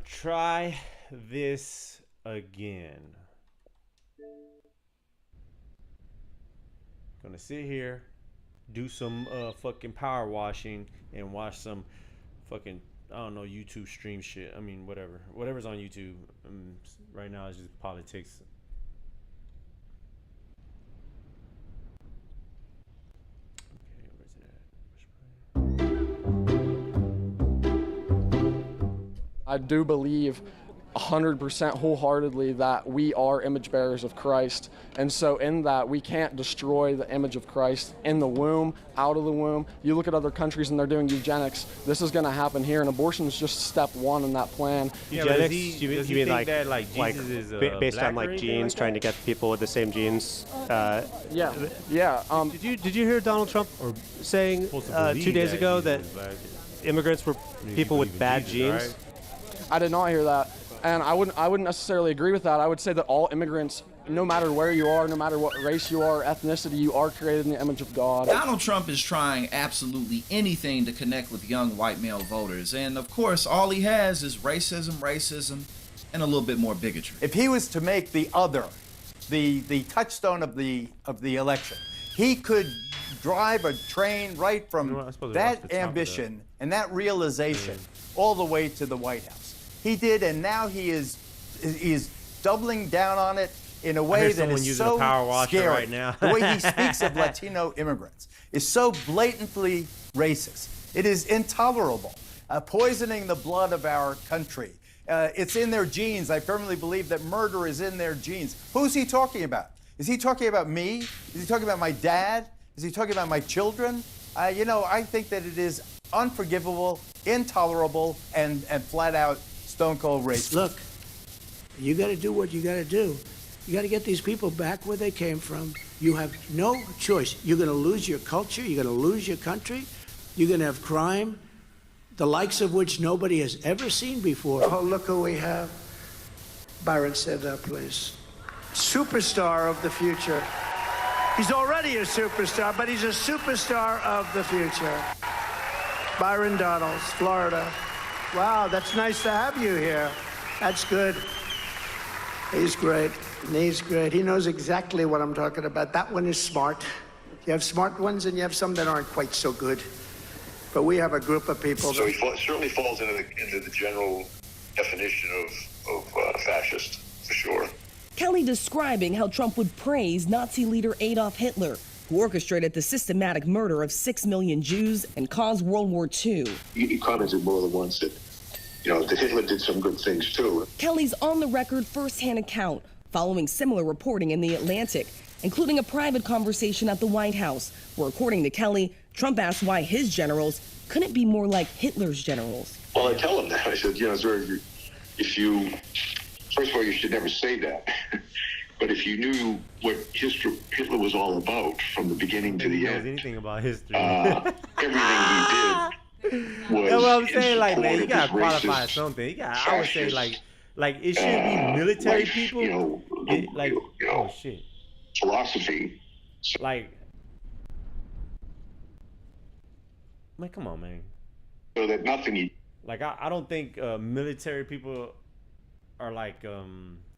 try this again. Gonna sit here, do some fucking power washing, and watch some fucking, I don't know, YouTube stream shit. I mean, whatever's on YouTube. Right now it's just politics. Okay, where's it at? I do believe 100% wholeheartedly that we are image bearers of Christ. And so in that, we can't destroy the image of Christ in the womb, out of the womb. You look at other countries and they're doing eugenics. This is going to happen here, and abortion is just step one in that plan. Eugenics? You mean like Jesus is based black on like genes, trying to get people with the same genes? Yeah. Did you hear Donald Trump saying 2 days ago that immigrants were people with bad genes? Right? I did not hear that. And I wouldn't necessarily agree with that. I would say that all immigrants, no matter where you are, no matter what race you are, ethnicity, you are created in the image of God. Donald Trump is trying absolutely anything to connect with young white male voters. And of course, all he has is racism, and a little bit more bigotry. If he was to make the other the touchstone of the election, he could drive a train right from that ambition and that realization all the way to the White House. He did, and now he is doubling down on it in a way that is so scary. Right now. The way he speaks of Latino immigrants is so blatantly racist. It is intolerable, poisoning the blood of our country. It's in their genes. I firmly believe that murder is in their genes. Who's he talking about? Is he talking about me? Is he talking about my dad? Is he talking about my children? I think that it is unforgivable, intolerable, and flat out stone cold racist. Look, you got to do what you got to do. You got to get these people back where they came from. You have no choice. You're going to lose your culture. You're going to lose your country. You're going to have crime, the likes of which nobody has ever seen before. Oh, look who we have. Byron, stand up, please. Superstar of the future. He's already a superstar, but he's a superstar of the future. Byron Donalds, Florida. Wow, that's nice to have you here. That's good. He's great. He's great. He knows exactly what I'm talking about. That one is smart. You have smart ones and you have some that aren't quite so good. But we have a group of people. So he certainly falls into the general definition of fascist, for sure. Kelly describing how Trump would praise Nazi leader Adolf Hitler, who orchestrated the systematic murder of 6 million Jews and caused World War II. He commented more than once that, that Hitler did some good things too. Kelly's on-the-record first-hand account, following similar reporting in The Atlantic, including a private conversation at the White House, where, according to Kelly, Trump asked why his generals couldn't be more like Hitler's generals. Well, I tell him that. I said, first of all, you should never say that. But if you knew what Hitler was all about from the beginning to the end, anything about history, everything he did was. That's what I'm saying. Like, man, you gotta qualify something. I would say, like it should be military people. Oh shit. Philosophy. Like, man, come on, man. So that nothing. Like, I don't think military people are like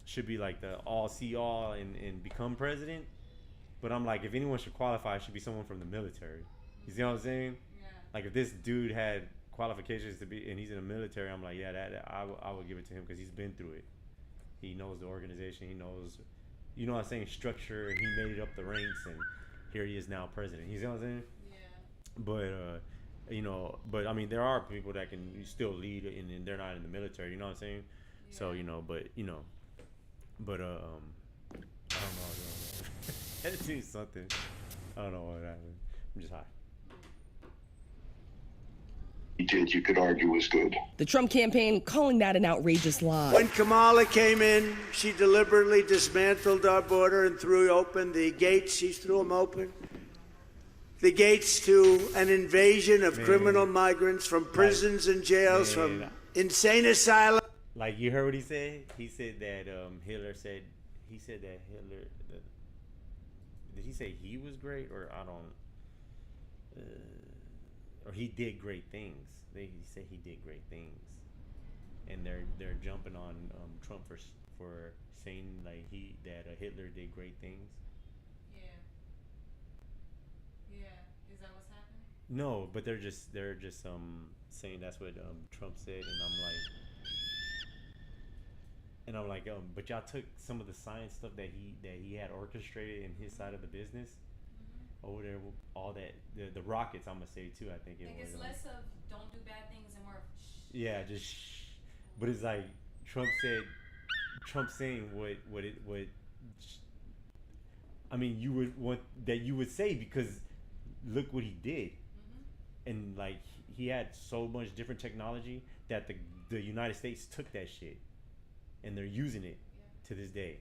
should be like the all see all and become president. But I'm like, if anyone should qualify, it should be someone from the military. You see what I'm saying? Yeah. Like, if this dude had qualifications to be and he's in the military, I'm like, yeah, I would give it to him because he's been through it. He knows the organization. He knows, you know what I'm saying, structure. He made it up the ranks, and here he is now president. You see what I'm saying? Yeah. But I mean, there are people that can still lead, and they're not in the military. You know what I'm saying? Yeah. So but I don't know. Let's do something. I don't know what happened. I'm just high. He did, you could argue, was good. The Trump campaign calling that an outrageous lie. When Kamala came in, she deliberately dismantled our border and threw open the gates. She threw them open. The gates to an invasion of criminal migrants from prisons and jails, from insane asylums. Like, you heard what he said? He said that Hitler said, did he say he was great, or I don't, or he did great things? He said he did great things. and they're jumping on Trump for saying like that Hitler did great things. Yeah. Is that what's happening? No, but they're just saying that's what Trump said, and I'm like, but y'all took some of the science stuff that he had orchestrated in his side of the business over there, all that the rockets. I'm gonna say too. I think it Like was it's less of don't do bad things and more of yeah, just but it's like Trump saying what I mean, you would want that you would say, because look what he did. And like he had so much different technology that the United States took that shit and they're using it to this day.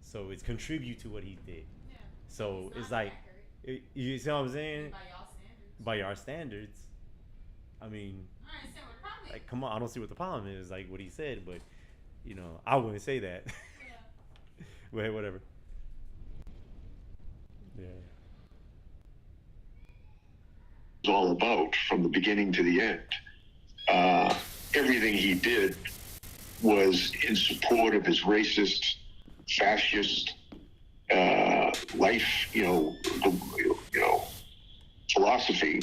So it's contribute to what he did. Yeah. So it's like you see what I'm saying? By y'all standards. By our standards. I mean, I understand what the problem is. like, come on, I don't see what the problem is, like what he said, but I wouldn't say that. Yeah. But hey, whatever. Yeah. Was all about from the beginning to the end. Everything he did was in support of his racist, fascist life, philosophy,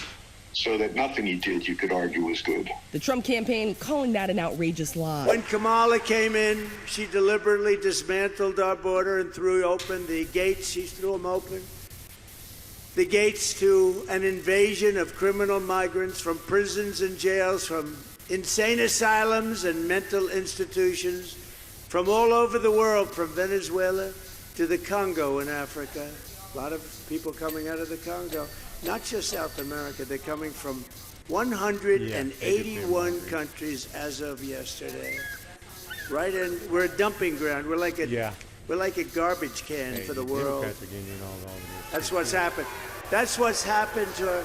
so that nothing he did you could argue was good. The Trump campaign calling that an outrageous lie. When Kamala came in, she deliberately dismantled our border and threw open the gates. She threw them open. The gates to an invasion of criminal migrants from prisons and jails, from insane asylums and mental institutions, from all over the world, from Venezuela to the Congo in Africa. A lot of people coming out of the Congo, not just South America. They're coming from 181 countries as of yesterday. Right, and we're a dumping ground. We're like a garbage can for the world. That's what's happened. That's what's happened to her.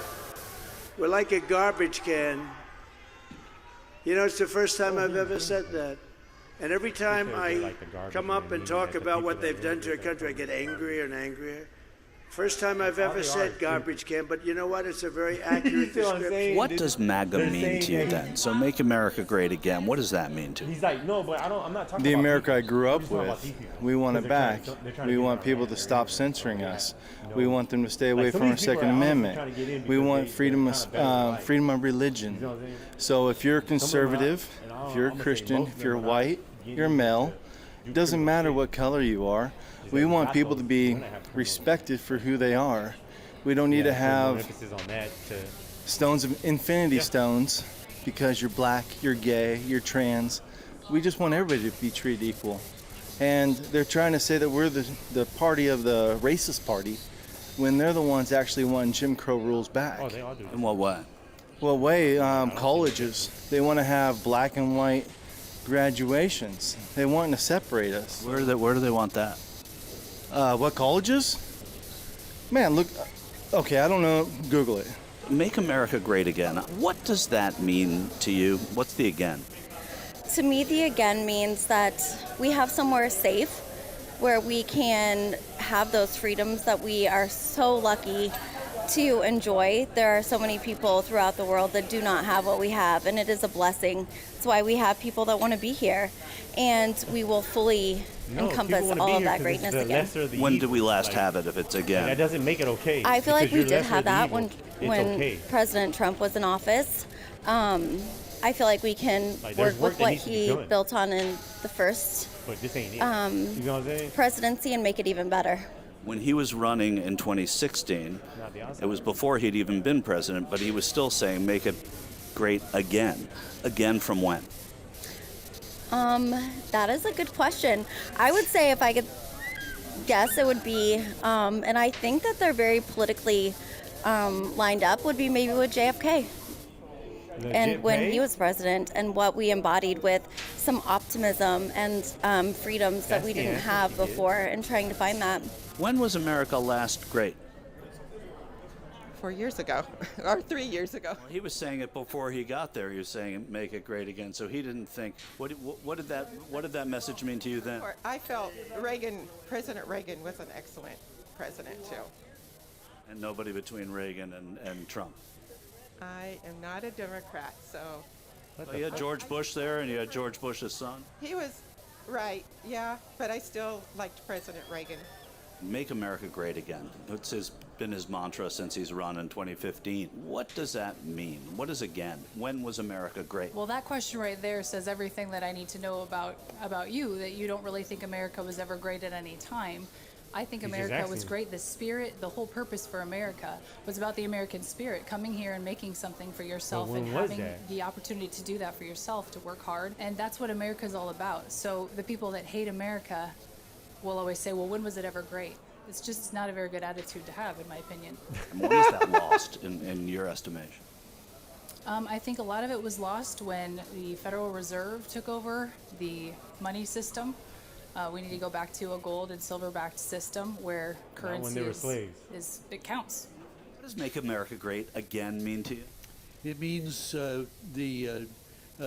We're like a garbage can. It's the first time I've ever said that. And every time I come up and talk about what they've done to our country, I get angrier and angrier. First time I've ever said garbage can, but you know what? It's a very accurate description. What does MAGA mean to you then? So Make America Great Again, what does that mean to you? He's like, no, but I'm not talking the about America people. I grew up I'm talking about with. these people. We want it back. We want people to stop censoring us. We want them to stay away from our Second Amendment. We want freedom of religion. So if you're conservative, if you're a Christian, if you're white, you're male, it doesn't matter what color you are. We want people to be respected for who they are. We don't need to have stones of infinity stones because you're black, you're gay, you're trans. We just want everybody to be treated equal. And they're trying to say that we're the party of the racist party when they're the ones actually wanting Jim Crow rules back. Oh, they all do. In what way? Well, colleges, they want to have black and white graduations. They want to separate us. Where do they want that? What colleges? Man, look. Okay, I don't know. Google it. Make America Great Again. What does that mean to you? What's the again? To me, the again means that we have somewhere safe where we can have those freedoms that we are so lucky to enjoy. There are so many people throughout the world that do not have what we have, and it is a blessing. That's why we have people that want to be here, and we will fully encompass all of that greatness again. When did we last have it, if it's again? That doesn't make it okay. I feel like we did have that when President Trump was in office. I feel like we can work with what he built on in the first presidency and make it even better. When he was running in 2016, it was before he'd even been president, but he was still saying, make it great again. Again from when? That is a good question. I would say if I could guess, it would be, and I think that they're very politically lined up, would be maybe with JFK. And when he was president, and what we embodied with some optimism and freedoms that we didn't have before, and trying to find that. When was America last great? 4 years ago, or 3 years ago. Well, he was saying it before he got there. He was saying make it great again. So he didn't think. What did that message mean to you then? I felt President Reagan was an excellent president too. And nobody between Reagan and Trump. I am not a Democrat, so Well, you had George Bush there, and you had George Bush's son. He was right, yeah, but I still liked President Reagan. Make America great again. It's been his mantra since he's run in 2015. What does that mean? What is again? When was America great? Well, that question right there says everything that I need to know about you, that you don't really think America was ever great at any time. I think America was great. The spirit, the whole purpose for America was about the American spirit, coming here and making something for yourself and having the opportunity to do that for yourself, to work hard. And that's what America is all about. So the people that hate America will always say, well, when was it ever great? It's just not a very good attitude to have, in my opinion. And when is that lost in your estimation? I think a lot of it was lost when the Federal Reserve took over the money system. We need to go back to a gold and silver-backed system where currency it counts. What does Make America Great Again mean to you? It means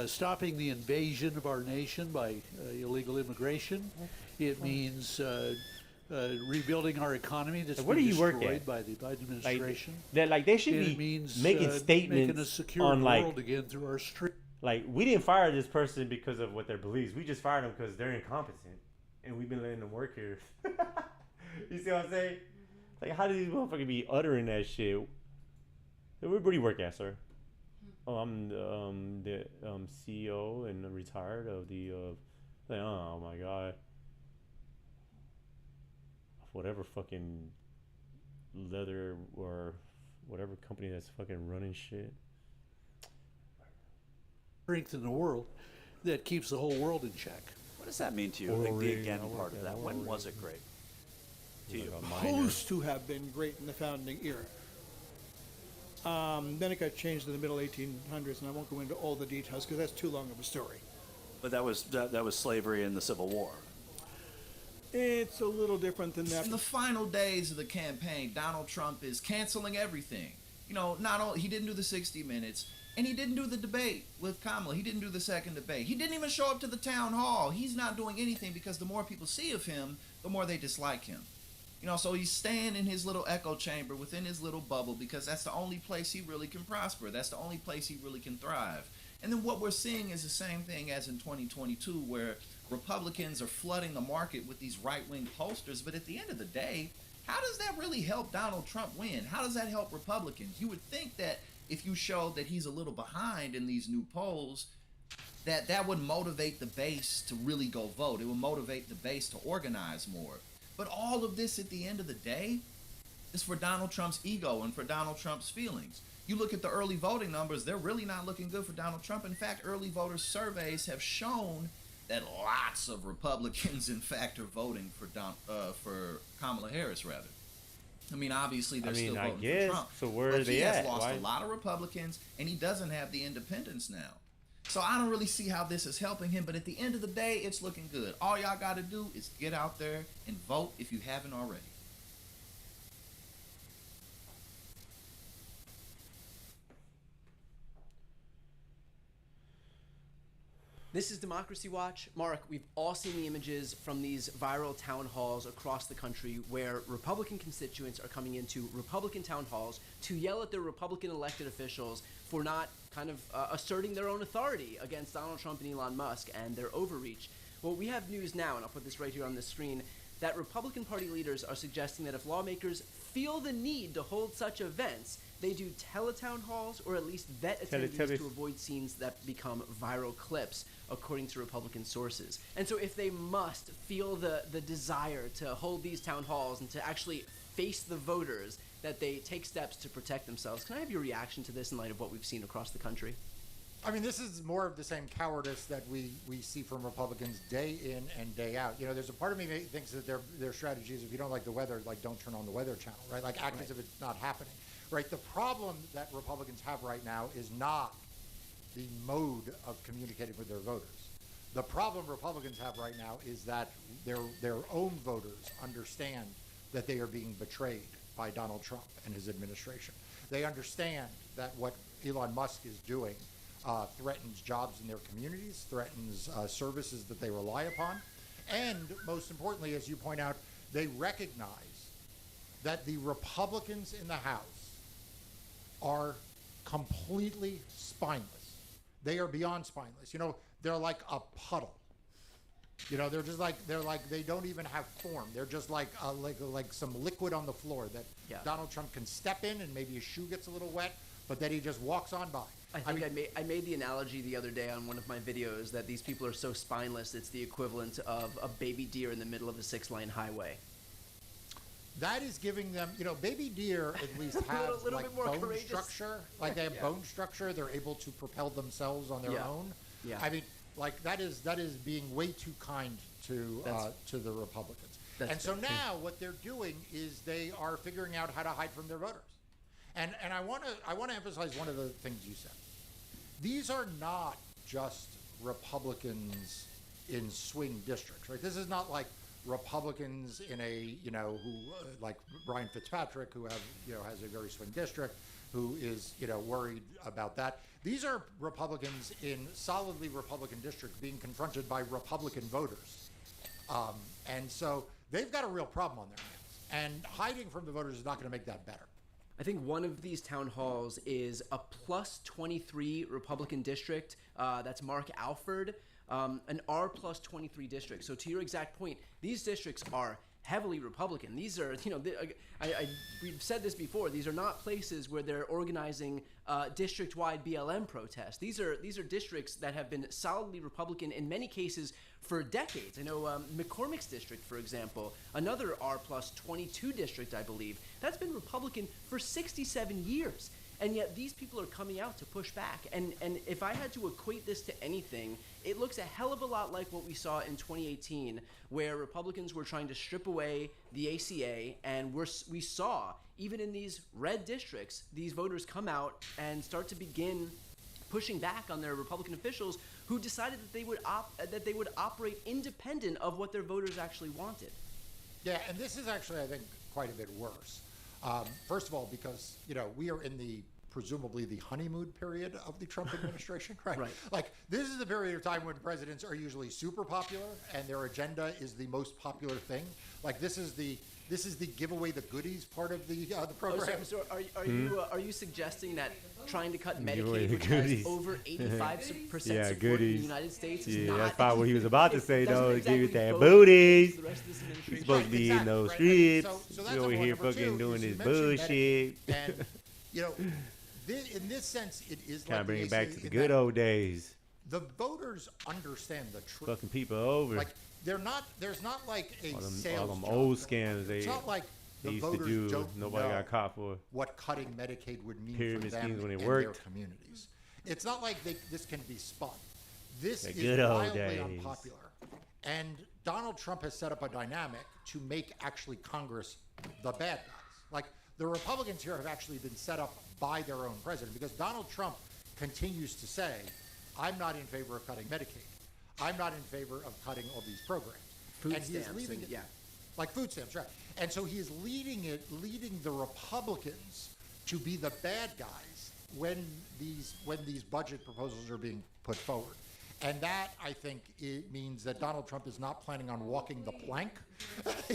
stopping the invasion of our nation by illegal immigration. It means rebuilding our economy that's been destroyed by the Biden administration. They should be making statements making a secure on world again through our street. Like, we didn't fire this person because of what their beliefs. We just fired them because they're incompetent, and we've been letting them work here. You see what I'm saying? Like, how do these motherfuckers be uttering that shit? Where do you work at, sir? Oh, I'm the CEO and retired of the. Like, oh my god. Whatever fucking leather or whatever company that's fucking running shit. Strength in the world that keeps the whole world in check. What does that mean to you? Like the again part of that. When was it great to you? Supposed to have been great in the founding era. Then it got changed in the middle 1800s, and I won't go into all the details because that's too long of a story. But that was slavery in the Civil War. It's a little different than that. In the final days of the campaign, Donald Trump is canceling everything. You know, he didn't do the 60 Minutes, and he didn't do the debate with Kamala. He didn't do the second debate. He didn't even show up to the town hall. He's not doing anything because the more people see of him, the more they dislike him. You know, so he's staying in his little echo chamber within his little bubble because that's the only place he really can prosper. That's the only place he really can thrive. And then what we're seeing is the same thing as in 2022, where Republicans are flooding the market with these right-wing posters. But at the end of the day, how does that really help Donald Trump win? How does that help Republicans? You would think that if you showed that he's a little behind in these new polls, that would motivate the base to really go vote. It would motivate the base to organize more. But all of this at the end of the day is for Donald Trump's ego and for Donald Trump's feelings. You look at the early voting numbers, they're really not looking good for Donald Trump. In fact, early voter surveys have shown that lots of Republicans, in fact, are voting for Kamala Harris, rather. I mean, obviously, they're still voting for Trump. So where but are they he has at? lost a lot of Republicans, and he doesn't have the independents now. So I don't really see how this is helping him, but at the end of the day, it's looking good. All y'all got to do is get out there and vote if you haven't already. This is Democracy Watch. Mark, we've all seen the images from these viral town halls across the country where Republican constituents are coming into Republican town halls to yell at their Republican elected officials for not kind of asserting their own authority against Donald Trump and Elon Musk and their overreach. Well, we have news now, and I'll put this right here on the screen, that Republican Party leaders are suggesting that if lawmakers feel the need to hold such events, they do teletown halls or at least vet attendees to avoid scenes that become viral clips, according to Republican sources. And so if they must feel the desire to hold these town halls and to actually face the voters, that they take steps to protect themselves. Can I have your reaction to this in light of what we've seen across the country? I mean, this is more of the same cowardice that we see from Republicans day in and day out. You know, there's a part of me that thinks that their strategy is if you don't like the weather, like don't turn on the Weather Channel, right? Like act as if it's not happening, right? The problem that Republicans have right now is not the mode of communicating with their voters. The problem Republicans have right now is that their own voters understand that they are being betrayed by Donald Trump and his administration. They understand that what Elon Musk is doing threatens jobs in their communities, threatens services that they rely upon, and most importantly, as you point out, they recognize that the Republicans in the House are completely spineless. They are beyond spineless. You know, they're like a puddle. You know, they're like they don't even have form. They're just like some liquid on the floor that Donald Trump can step in, and maybe his shoe gets a little wet, but then he just walks on by. I made the analogy the other day on one of my videos that these people are so spineless, it's the equivalent of a baby deer in the middle of a 6-lane highway. That is giving them, you know, baby deer at least have little like bit more bone courageous. structure. Like they have bone structure. They're able to propel themselves on their own. Yeah. I mean, like that is being way too kind to the Republicans. And so now what they're doing is they are figuring out how to hide from their voters. And I want to emphasize one of the things you said. These are not just Republicans in swing districts, right? This is not like Republicans in a, you know, who like Brian Fitzpatrick, who has a very swing district, who is, you know, worried about that. These are Republicans in solidly Republican districts being confronted by Republican voters. And so they've got a real problem on their hands. And hiding from the voters is not going to make that better. I think one of these town halls is a plus 23 Republican district. That's Mark Alford, an R plus 23 district. So to your exact point, these districts are heavily Republican. These are, you know, we've said this before. These are not places where they're organizing district-wide BLM protests. These are districts that have been solidly Republican in many cases for decades. I know McCormick's district, for example, another R plus 22 district, I believe, that's been Republican for 67 years. And yet these people are coming out to push back. And if I had to equate this to anything, it looks a hell of a lot like what we saw in 2018, where Republicans were trying to strip away the ACA, and we saw, even in these red districts, these voters come out and start to begin pushing back on their Republican officials who decided that they would operate independent of what their voters actually wanted. Yeah, and this is actually, I think, quite a bit worse. First of all, because, you know, we are in presumably the honeymoon period of the Trump administration, right? Like, this is the period of time when presidents are usually super popular and their agenda is the most popular thing. Like, this is the give away the goodies part of the program. So are you suggesting that trying to cut Medicaid, which has over 85% support in the United States, is not? That's probably what he was about to say, though. Give you that booties. He's supposed to be in those strips. We over here fucking doing this bullshit. And, you know, in this sense, it is kind of bring it it back to the good old days. The voters understand the truth. Fucking people over. Like, there's not like a sales all them job. old scams It's not like the used to voters do. don't Nobody know got caught for what cutting Medicaid would mean pyramid for them schemes when it and worked. their communities. It's not like this can be spun. This The is good old wildly days. unpopular. And Donald Trump has set up a dynamic to make actually Congress the bad guys. Like, the Republicans here have actually been set up by their own president, because Donald Trump continues to say, I'm not in favor of cutting Medicaid. I'm not in favor of cutting all these programs. Food and he is stamps leaving and- it, yeah. like food stamps, right? And so he is leading the Republicans to be the bad guys when these budget proposals are being put forward. And that, I think, it means that Donald Trump is not planning on walking the plank,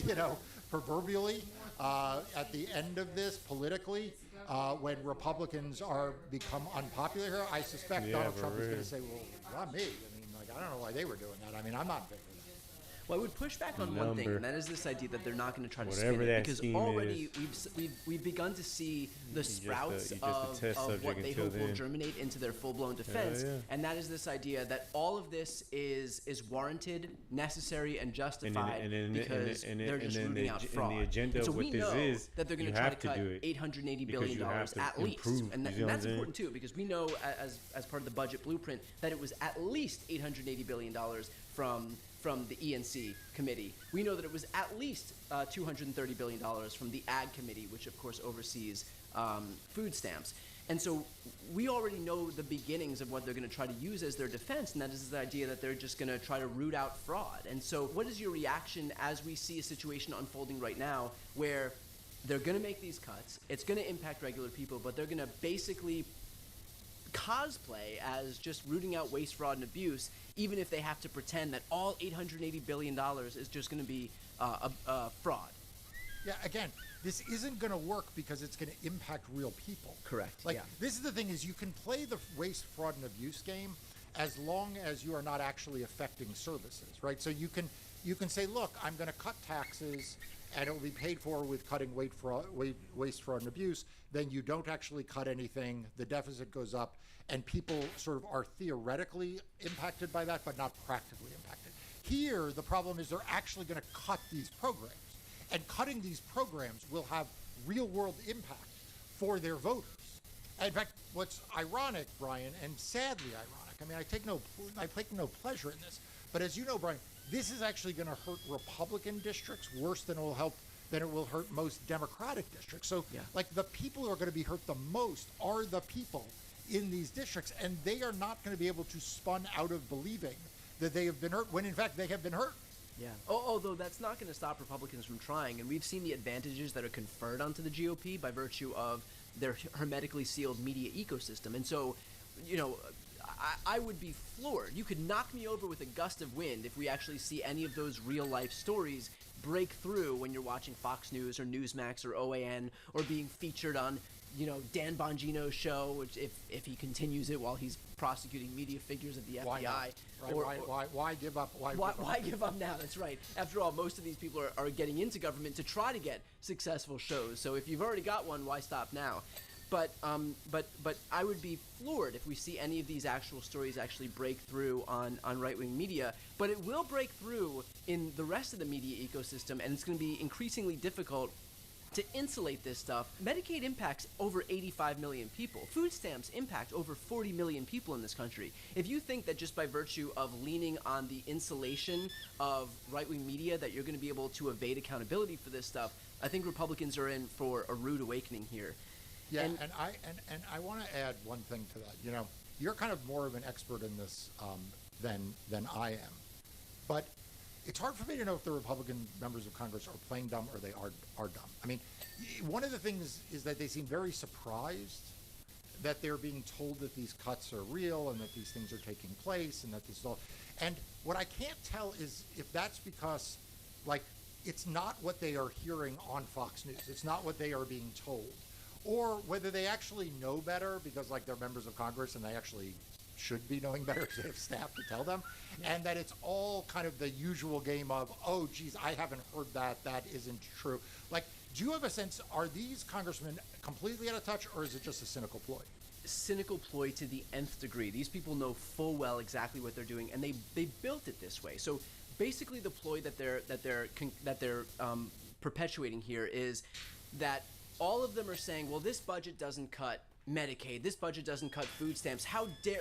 you know, proverbially, at the end of this politically, when Republicans become unpopular here. I suspect Donald Trump is going to say, well, not me. I mean, like, I don't know why they were doing that. I mean, I'm not in favor of that. Well, I would push back on one thing, and that is this idea that they're not going to try to Whatever spin it, that because scheme already we've begun to see the sprouts of what they hope will germinate into their full-blown defense, and that is this idea that all of this is warranted, necessary, and justified because they're just rooting out fraud. And the agenda so of what we this know is, that they're going to try to cut $880 billion at least, and that's important too, because we know as part of the budget blueprint that it was at least $880 billion from the ENC committee. We know that it was at least $230 billion from the Ag committee, which of course oversees food stamps. And so we already know the beginnings of what they're going to try to use as their defense, and that is this idea that they're just going to try to root out fraud. And so what is your reaction as we see a situation unfolding right now where they're going to make these cuts, it's going to impact regular people, but they're going to basically cosplay as just rooting out waste, fraud, and abuse, even if they have to pretend that all $880 billion is just going to be fraud? Yeah, again, this isn't going to work because it's going to impact real people. Correct. Like, this is the thing, is you can play the waste, fraud, and abuse game as long as you are not actually affecting services, right? So you can say, look, I'm going to cut taxes and it will be paid for with cutting waste, fraud, and abuse. Then you don't actually cut anything, the deficit goes up, and people sort of are theoretically impacted by that, but not practically impacted. Here, the problem is they're actually going to cut these programs. And cutting these programs will have real-world impact for their voters. In fact, what's ironic, Brian, and sadly ironic, I mean, I take no pleasure in this, but as you know, Brian, this is actually going to hurt Republican districts worse than it will hurt most Democratic districts. So, like, the people who are going to be hurt the most are the people in these districts, and they are not going to be able to spun out of believing that they have been hurt, when in fact they have been hurt. Yeah. Although that's not going to stop Republicans from trying, and we've seen the advantages that are conferred onto the GOP by virtue of their hermetically sealed media ecosystem. And so, you know, I would be floored. You could knock me over with a gust of wind if we actually see any of those real-life stories break through when you're watching Fox News or Newsmax or OAN, or being featured on, you know, Dan Bongino's show, which if he continues it while he's prosecuting media figures at the FBI. Why give up? Why give up now? That's right. After all, most of these people are getting into government to try to get successful shows. So if you've already got one, why stop now? But I would be floored if we see any of these actual stories actually break through on right-wing media. But it will break through in the rest of the media ecosystem, and it's going to be increasingly difficult to insulate this stuff. Medicaid impacts over 85 million people. Food stamps impact over 40 million people in this country. If you think that just by virtue of leaning on the insulation of right-wing media that you're going to be able to evade accountability for this stuff, I think Republicans are in for a rude awakening here. Yeah, and I want to add one thing to that. You know, you're kind of more of an expert in this than I am, but it's hard for me to know if the Republican members of Congress are playing dumb or they are dumb. I mean, one of the things is that they seem very surprised that they're being told that these cuts are real and that these things are taking place and that this is all. And what I can't tell is if that's because, like, it's not what they are hearing on Fox News. It's not what they are being told. Or whether they actually know better because, like, they're members of Congress and they actually should be knowing better because they have staff to tell them, and that it's all kind of the usual game of, oh, geez, I haven't heard that isn't true. Like, do you have a sense, are these congressmen completely out of touch, or is it just a cynical ploy? Cynical ploy to the nth degree. These people know full well exactly what they're doing, and they built it this way. So basically, the ploy that they're perpetuating here is that all of them are saying, well, this budget doesn't cut Medicaid, this budget doesn't cut food stamps. How dare,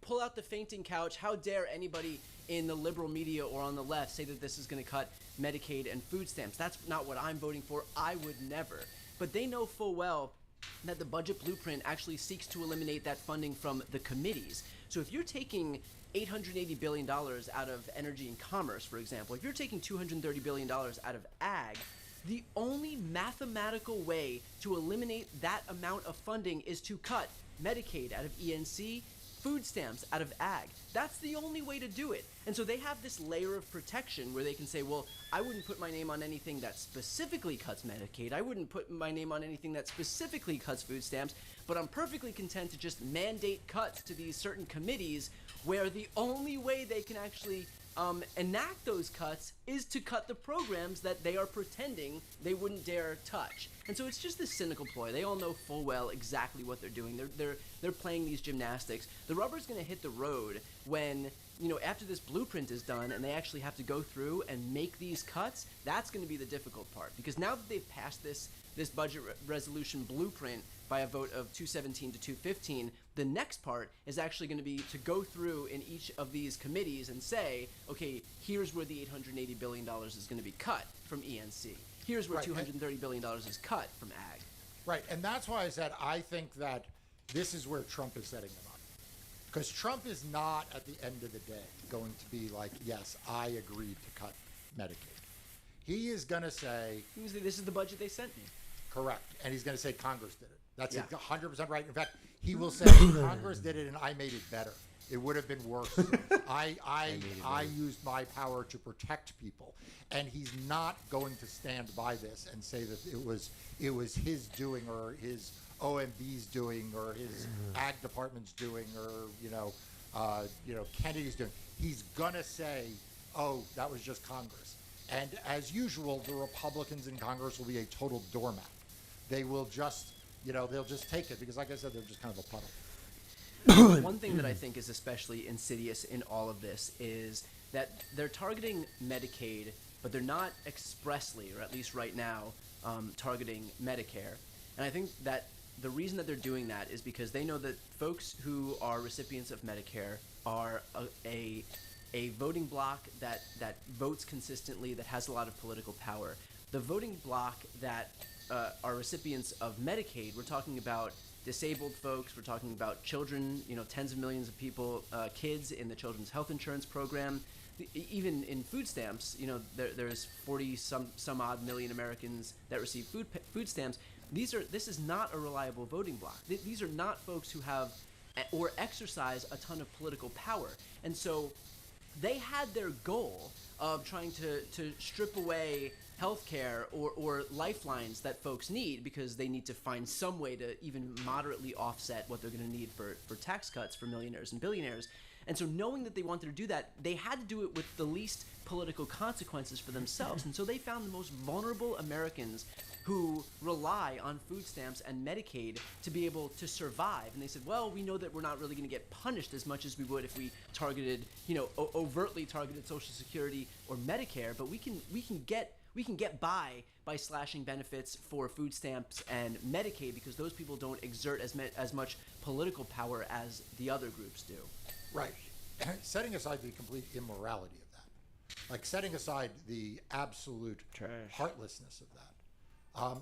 pull out the fainting couch. How dare anybody in the liberal media or on the left say that this is going to cut Medicaid and food stamps? That's not what I'm voting for. I would never. But they know full well that the budget blueprint actually seeks to eliminate that funding from the committees. So if you're taking $880 billion out of energy and commerce, for example, if you're taking $230 billion out of ag, the only mathematical way to eliminate that amount of funding is to cut Medicaid out of ENC, food stamps out of ag. That's the only way to do it. And so they have this layer of protection where they can say, well, I wouldn't put my name on anything that specifically cuts Medicaid. I wouldn't put my name on anything that specifically cuts food stamps, but I'm perfectly content to just mandate cuts to these certain committees where the only way they can actually enact those cuts is to cut the programs that they are pretending they wouldn't dare touch. And so it's just this cynical ploy. They all know full well exactly what they're doing. They're playing these gymnastics. The rubber's going to hit the road when, after this blueprint is done and they actually have to go through and make these cuts. That's going to be the difficult part, because now that they've passed this budget resolution blueprint by a vote of 217 to 215, the next part is actually going to be to go through in each of these committees and say, okay, here's where the $880 billion is going to be cut from ENC. Here's where $230 billion is cut from ag. Right, and that's why I said I think that this is where Trump is setting them up. Because Trump is not, at the end of the day, going to be like, yes, I agreed to cut Medicaid. He is going to say... This is the budget they sent me. Correct, and he's going to say Congress did it. That's 100% right. In fact, he will say Congress did it and I made it better. It would have been worse. I used my power to protect people, and he's not going to stand by this and say that it was his doing or his OMB's doing or his ag department's doing or Kennedy's doing. He's gonna say, "Oh, that was just Congress." And as usual, the Republicans in Congress will be a total doormat. They will just, they'll just take it because, like I said, they're just kind of a puddle. One thing that I think is especially insidious in all of this is that they're targeting Medicaid, but they're not expressly, or at least right now, targeting Medicare. And I think that the reason that they're doing that is because they know that folks who are recipients of Medicare are a voting bloc that votes consistently, that has a lot of political power. The voting bloc that are recipients of Medicaid, we're talking about disabled folks, we're talking about children, tens of millions of people, kids in the Children's Health Insurance Program. Even in food stamps, there's 40 some odd million Americans that receive food stamps. This is not a reliable voting bloc. These are not folks who have or exercise a ton of political power. And so they had their goal of trying to strip away healthcare or lifelines that folks need because they need to find some way to even moderately offset what they're going to need for tax cuts for millionaires and billionaires. And so knowing that they wanted to do that, they had to do it with the least political consequences for themselves. And so they found the most vulnerable Americans who rely on food stamps and Medicaid to be able to survive. And they said, well, we know that we're not really going to get punished as much as we would if we targeted, overtly targeted Social Security or Medicare, but we can get by slashing benefits for food stamps and Medicaid because those people don't exert as much political power as the other groups do. Right. Setting aside the complete immorality of that, like setting aside the absolute heartlessness of that,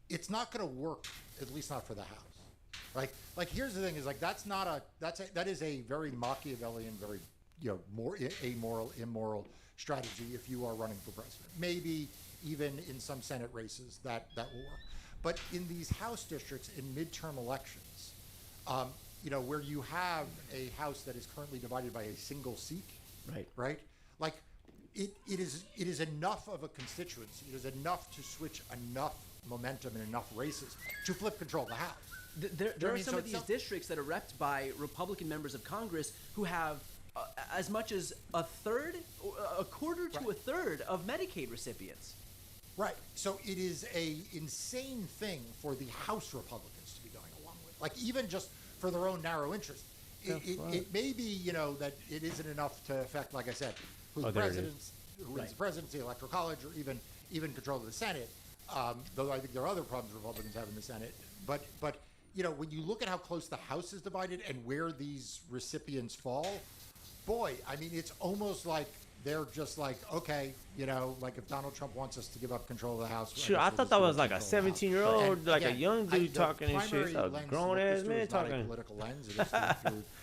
it's not going to work, at least not for the House. Like here's the thing: is like that is a very Machiavellian, very more amoral, immoral strategy if you are running for president. Maybe even in some Senate races that will work, but in these House districts in midterm elections, where you have a House that is currently divided by a single seat, right? Like it is enough of a constituency. It is enough to switch enough momentum in enough races to flip control of the House. There are some of these districts that are repped by Republican members of Congress who have as much as a quarter to a third of Medicaid recipients. Right. So it is a insane thing for the House Republicans to be going along with. Like even just for their own narrow interest. It may be, that it isn't enough to affect, like I said, who wins the presidency, electoral college, or even control of the Senate. Though I think there are other problems Republicans have in the Senate. But when you look at how close the House is divided and where these recipients fall, boy, I mean, it's almost like they're just like, okay, like if Donald Trump wants us to give up control of the House. Sure, I thought that was like a 17-year-old, like a young dude talking and shit. That was a grown-ass man talking. Political lens. It is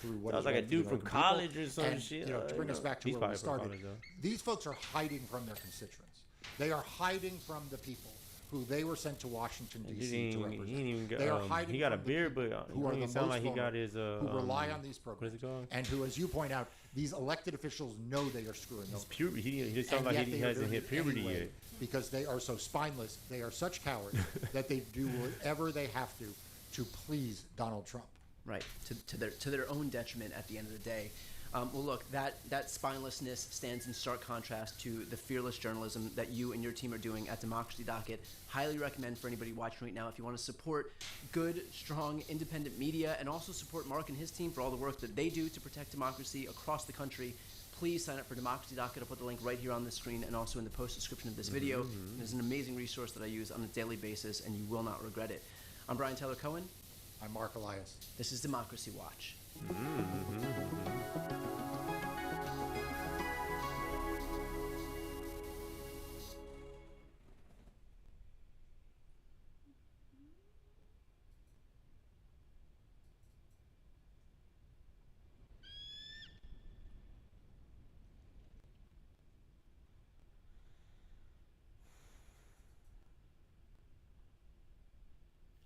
through what that was like a dude from college or some shit. To bring us back to where we started, these folks are hiding from their constituents. They are hiding from the people who they were sent to Washington, D.C. to represent. They are hiding. He got a beard, but who are the most sound like he got his. Who rely on these programs, and who, as you point out, these elected officials know they are screwing over. Puberty. He sounds like he hasn't hit puberty yet. Because they are so spineless, they are such cowards that they do whatever they have to please Donald Trump. Right, to their own detriment at the end of the day. Well, look, that spinelessness stands in stark contrast to the fearless journalism that you and your team are doing at Democracy Docket. Highly recommend for anybody watching right now, if you want to support good, strong, independent media and also support Mark and his team for all the work that they do to protect democracy across the country, please sign up for Democracy Docket. I'll put the link right here on the screen and also in the post description of this video. It's an amazing resource that I use on a daily basis, and you will not regret it. I'm Brian Taylor Cohen. I'm Mark Elias. This is Democracy Watch.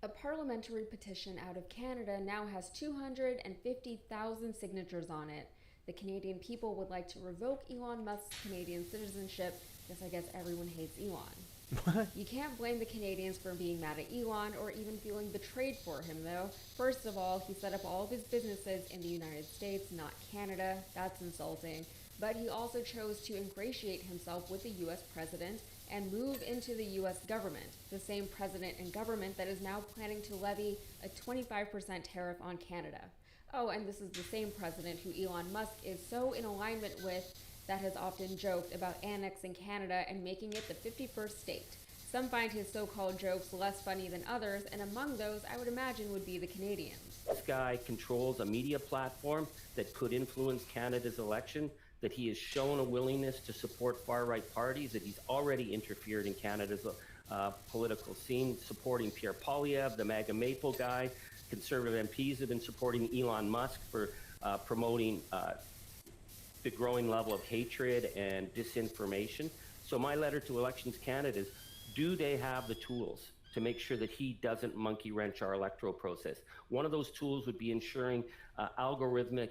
A part parliamentary petition out of Canada now has 250,000 signatures on it. The Canadian people would like to revoke Elon Musk's Canadian citizenship, because I guess everyone hates Elon. What? You can't blame the Canadians for being mad at Elon or even feeling betrayed for him, though. First of all, he set up all of his businesses in the United States, not Canada. That's insulting. But he also chose to ingratiate himself with the U.S. president and move into the U.S. government, the same president and government that is now planning to levy a 25% tariff on Canada. Oh, and this is the same president who Elon Musk is so in alignment with that has often joked about annexing Canada and making it the 51st state. Some find his so-called jokes less funny than others, and among those, I would imagine, would be the Canadians. This guy controls a media platform that could influence Canada's election, that he has shown a willingness to support far-right parties, that he's already interfered in Canada's political scene, supporting Pierre Poilievre, the MAGA Maple guy. Conservative MPs have been supporting Elon Musk for promoting the growing level of hatred and disinformation. So my letter to Elections Canada is, do they have the tools to make sure that he doesn't monkey wrench our electoral process? One of those tools would be ensuring algorithmic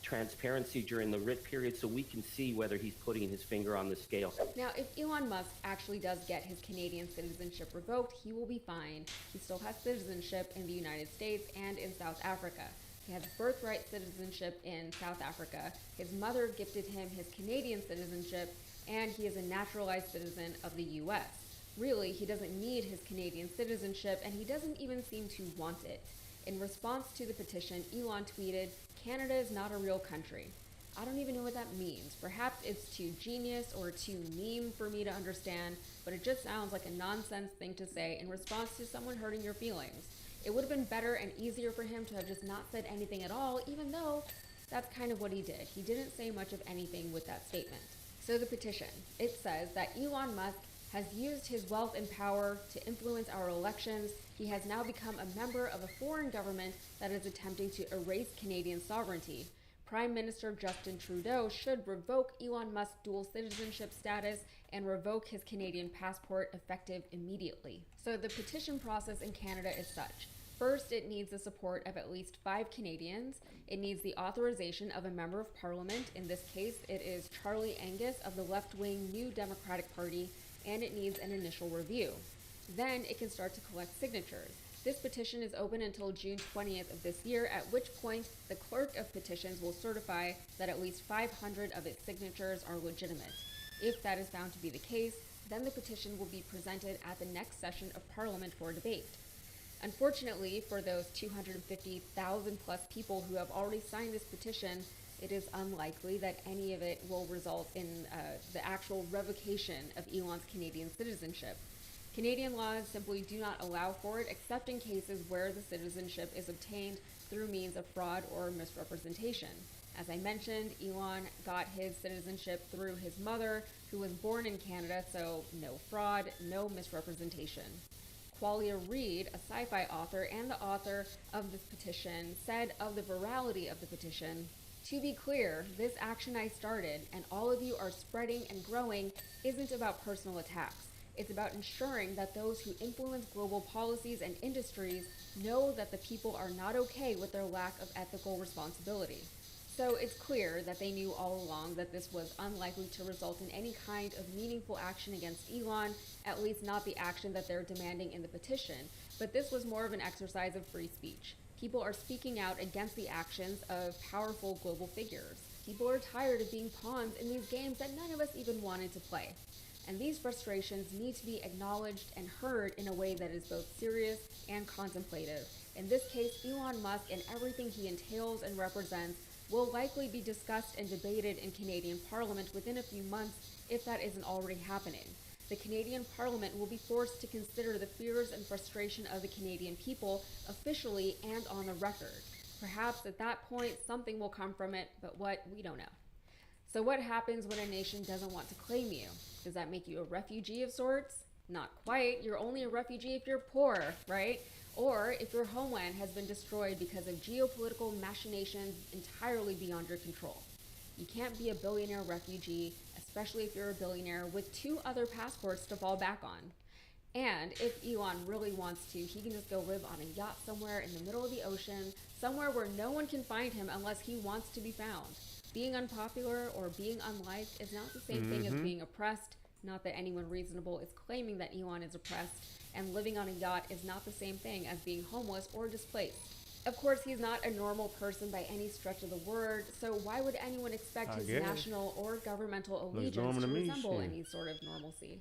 transparency during the writ period so we can see whether he's putting his finger on the scale. Now, if Elon Musk actually does get his Canadian citizenship revoked, he will be fine. He still has citizenship in the United States and in South Africa. He has birthright citizenship in South Africa. His mother gifted him his Canadian citizenship, and he is a naturalized citizen of the U.S. Really, he doesn't need his Canadian citizenship, and he doesn't even seem to want it. In response to the petition, Elon tweeted, "Canada is not a real country." I don't even know what that means. Perhaps it's too genius or too meme for me to understand, but it just sounds like a nonsense thing to say in response to someone hurting your feelings. It would have been better and easier for him to have just not said anything at all, even though that's kind of what he did. He didn't say much of anything with that statement. So the petition, it says that Elon Musk has used his wealth and power to influence our elections. He has now become a member of a foreign government that is attempting to erase Canadian sovereignty. Prime Minister Justin Trudeau should revoke Elon Musk's dual citizenship status and revoke his Canadian passport effective immediately. So the petition process in Canada is such. First, it needs the support of at least 5 Canadians. It needs the authorization of a member of parliament. In this case, it is Charlie Angus of the left-wing New Democratic Party, and it needs an initial review. Then it can start to collect signatures. This petition is open until June 20th of this year, at which point the clerk of petitions will certify that at least 500 of its signatures are legitimate. If that is found to be the case, then the petition will be presented at the next session of Parliament for debate. Unfortunately, for those 250,000 plus people who have already signed this petition, it is unlikely that any of it will result in the actual revocation of Elon's Canadian citizenship. Canadian laws simply do not allow for it, except in cases where the citizenship is obtained through means of fraud or misrepresentation. As I mentioned, Elon got his citizenship through his mother, who was born in Canada, so no fraud, no misrepresentation. Qualia Reed, a sci-fi author and the author of this petition, said of the virality of the petition, "To be clear, this action I started, and all of you are spreading and growing, isn't about personal attacks. It's about ensuring that those who influence global policies and industries know that the people are not okay with their lack of ethical responsibility." So it's clear that they knew all along that this was unlikely to result in any kind of meaningful action against Elon, at least not the action that they're demanding in the petition. But this was more of an exercise of free speech. People are speaking out against the actions of powerful global figures. People are tired of being pawns in these games that none of us even wanted to play. And these frustrations need to be acknowledged and heard in a way that is both serious and contemplative. In this case, Elon Musk and everything he entails and represents will likely be discussed and debated in Canadian Parliament within a few months, if that isn't already happening. The Canadian Parliament will be forced to consider the fears and frustration of the Canadian people officially and on the record. Perhaps at that point something will come from it, but what, we don't know. So what happens when a nation doesn't want to claim you? Does that make you a refugee of sorts? Not quite. You're only a refugee if you're poor, right? Or if your homeland has been destroyed because of geopolitical machinations entirely beyond your control. You can't be a billionaire refugee, especially if you're a billionaire with 2 other passports to fall back on. And if Elon really wants to, he can just go live on a yacht somewhere in the middle of the ocean, somewhere where no one can find him unless he wants to be found. Being unpopular or being unliked is not the same thing as being oppressed. Not that anyone reasonable is claiming that Elon is oppressed, and living on a yacht is not the same thing as being homeless or displaced. Of course, he's not a normal person by any stretch of the word, so why would anyone expect his national or governmental allegiance to resemble any sort of normalcy?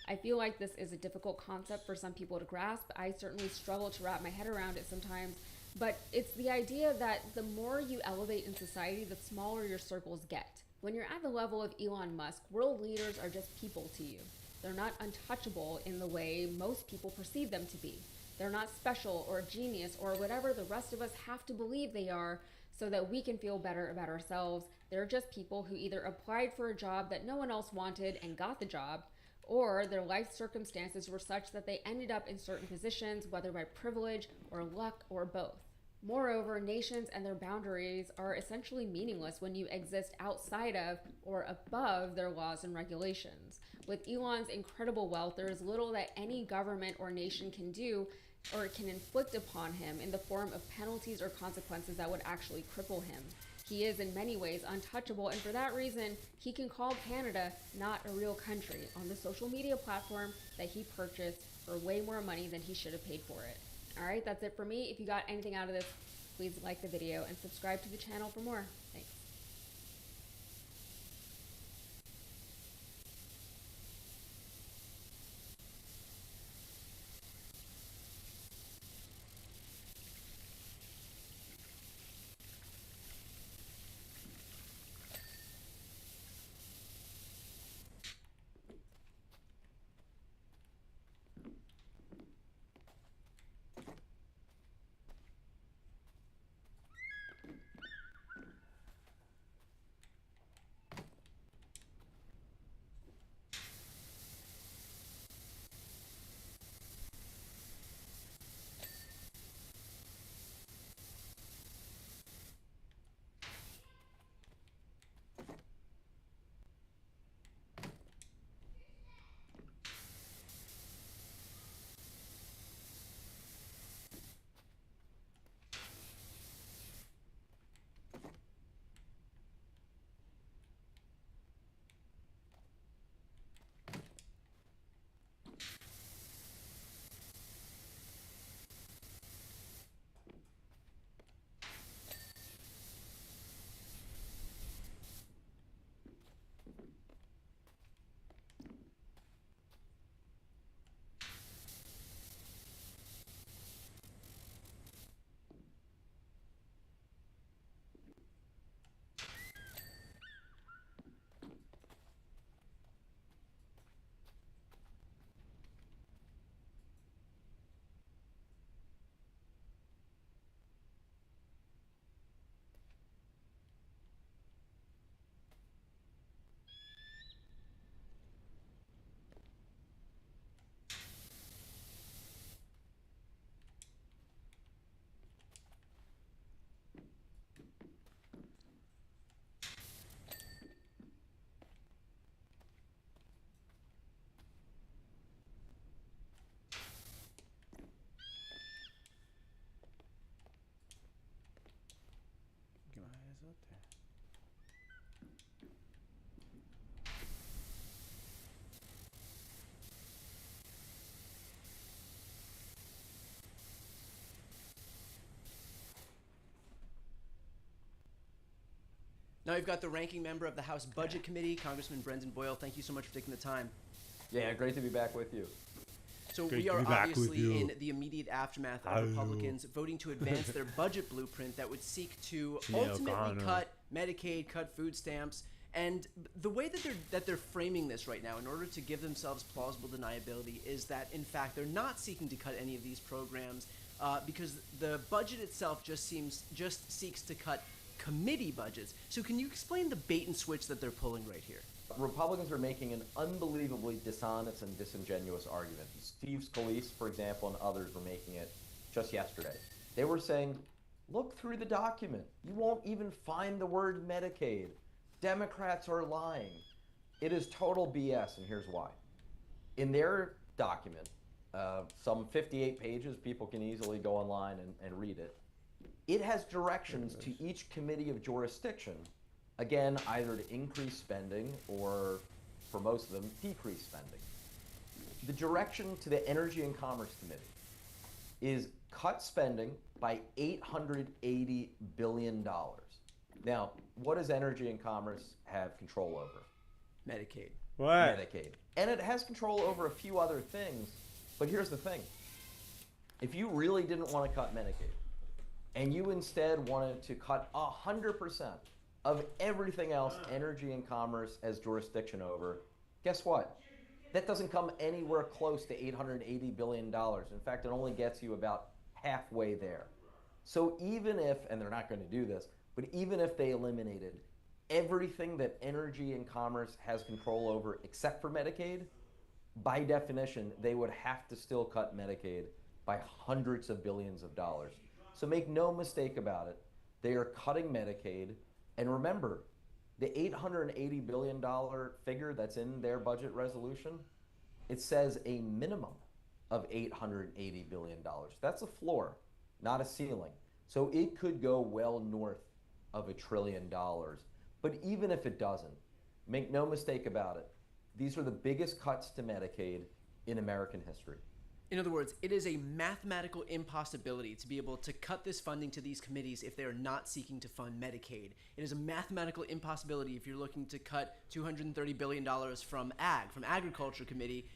I feel like this is a difficult concept for some people to grasp. I certainly struggle to wrap my head around it sometimes, but it's the idea that the more you elevate in society, the smaller your circles get. When you're at the level of Elon Musk, world leaders are just people to you. They're not untouchable in the way most people perceive them to be. They're not special or genius or whatever the rest of us have to believe they are so that we can feel better about ourselves. They're just people who either applied for a job that no one else wanted and got the job, or their life circumstances were such that they ended up in certain positions, whether by privilege or luck or both. Moreover, nations and their boundaries are essentially meaningless when you exist outside of or above their laws and regulations. With Elon's incredible wealth, there is little that any government or nation can do or can inflict upon him in the form of penalties or consequences that would actually cripple him. He is in many ways untouchable, and for that reason, he can call Canada not a real country on the social media platform that he purchased for way more money than he should have paid for it. All right, that's it for me. If you got anything out of this, please like the video and subscribe to the channel for more. Thanks. Get my ass up there. Now we've got the ranking member of the House Budget Committee, Congressman Brendan Boyle. Thank you so much for taking the time. Yeah, great to be back with you. So we are obviously in the immediate aftermath of Republicans voting to advance their budget blueprint that would seek to ultimately cut Medicaid, cut food stamps, and the way that they're framing this right now in order to give themselves plausible deniability is that in fact they're not seeking to cut any of these programs because the budget itself just seeks to cut committee budgets. So can you explain the bait and switch that they're pulling right here? Republicans are making an unbelievably dishonest and disingenuous argument. Steve Scalise, for example, and others were making it just yesterday. They were saying, look through the document. You won't even find the word Medicaid. Democrats are lying. It is total BS, and here's why. In their document, some 58 pages. People can easily go online and read it. It has directions to each committee of jurisdiction, again, either to increase spending or, for most of them, decrease spending. The direction to the Energy and Commerce Committee is cut spending by $880 billion. Now, what does Energy and Commerce have control over? Medicaid. What? Medicaid. And it has control over a few other things, but here's the thing. If you really didn't want to cut Medicaid, and you instead wanted to cut 100% of everything else Energy and Commerce has jurisdiction over, guess what? That doesn't come anywhere close to $880 billion. In fact, it only gets you about halfway there. So even if, and they're not going to do this, but even if they eliminated everything that Energy and Commerce has control over except for Medicaid, by definition, they would have to still cut Medicaid by hundreds of billions of dollars. So make no mistake about it, they are cutting Medicaid. And remember, the $880 billion figure that's in their budget resolution, it says a minimum of $880 billion. That's a floor, not a ceiling. So it could go well north of $1 trillion. But even if it doesn't, make no mistake about it, these are the biggest cuts to Medicaid in American history. In other words, it is a mathematical impossibility to be able to cut this funding to these committees if they are not seeking to fund Medicaid. It is a mathematical impossibility if you're looking to cut $230 billion from Agriculture Committee,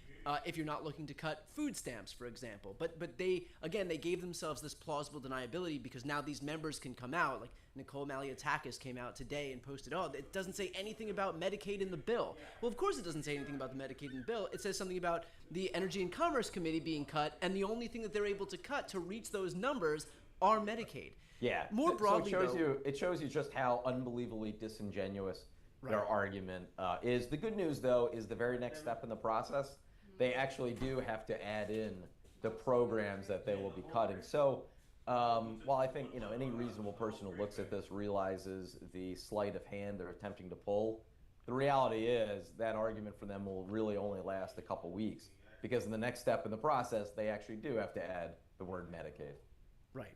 if you're not looking to cut food stamps, for example. But they gave themselves this plausible deniability because now these members can come out, like Nicole Maliotakis came out today and posted, oh, it doesn't say anything about Medicaid in the bill. Well, of course it doesn't say anything about the Medicaid in the bill. It says something about the Energy and Commerce Committee being cut, and the only thing that they're able to cut to reach those numbers are Medicaid. Yeah. More broadly, so it shows you just how unbelievably disingenuous their argument is. The good news, though, is the very next step in the process, they actually do have to add in the programs that they will be cutting. So while I think any reasonable person who looks at this realizes the sleight of hand they're attempting to pull, the reality is that argument for them will really only last a couple weeks, because in the next step in the process, they actually do have to add the word Medicaid. Right.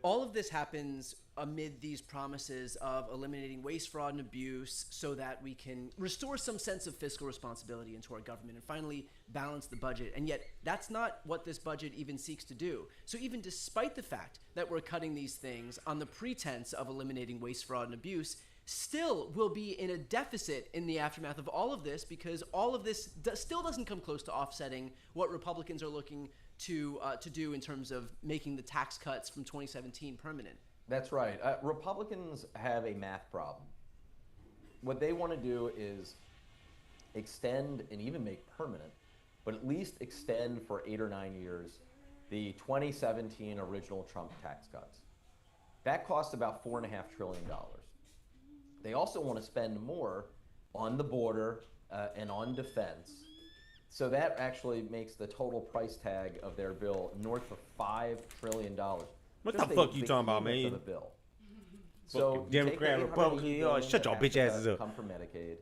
All of this happens amid these promises of eliminating waste, fraud, and abuse so that we can restore some sense of fiscal responsibility into our government and finally balance the budget. And yet, that's not what this budget even seeks to do. So even despite the fact that we're cutting these things on the pretense of eliminating waste, fraud, and abuse, still will be in a deficit in the aftermath of all of this, because all of this still doesn't come close to offsetting what Republicans are looking to do in terms of making the tax cuts from 2017 permanent. That's right. Republicans have a math problem. What they want to do is extend and even make permanent, but at least extend for 8 or 9 years, the 2017 original Trump tax cuts. That costs about $4.5 trillion. They also want to spend more on the border and on defense. So that actually makes the total price tag of their bill north of $5 trillion. What the fuck you talking about, man? The bill. So Democrat, Republican, shut your bitch asses up. Come from Medicaid.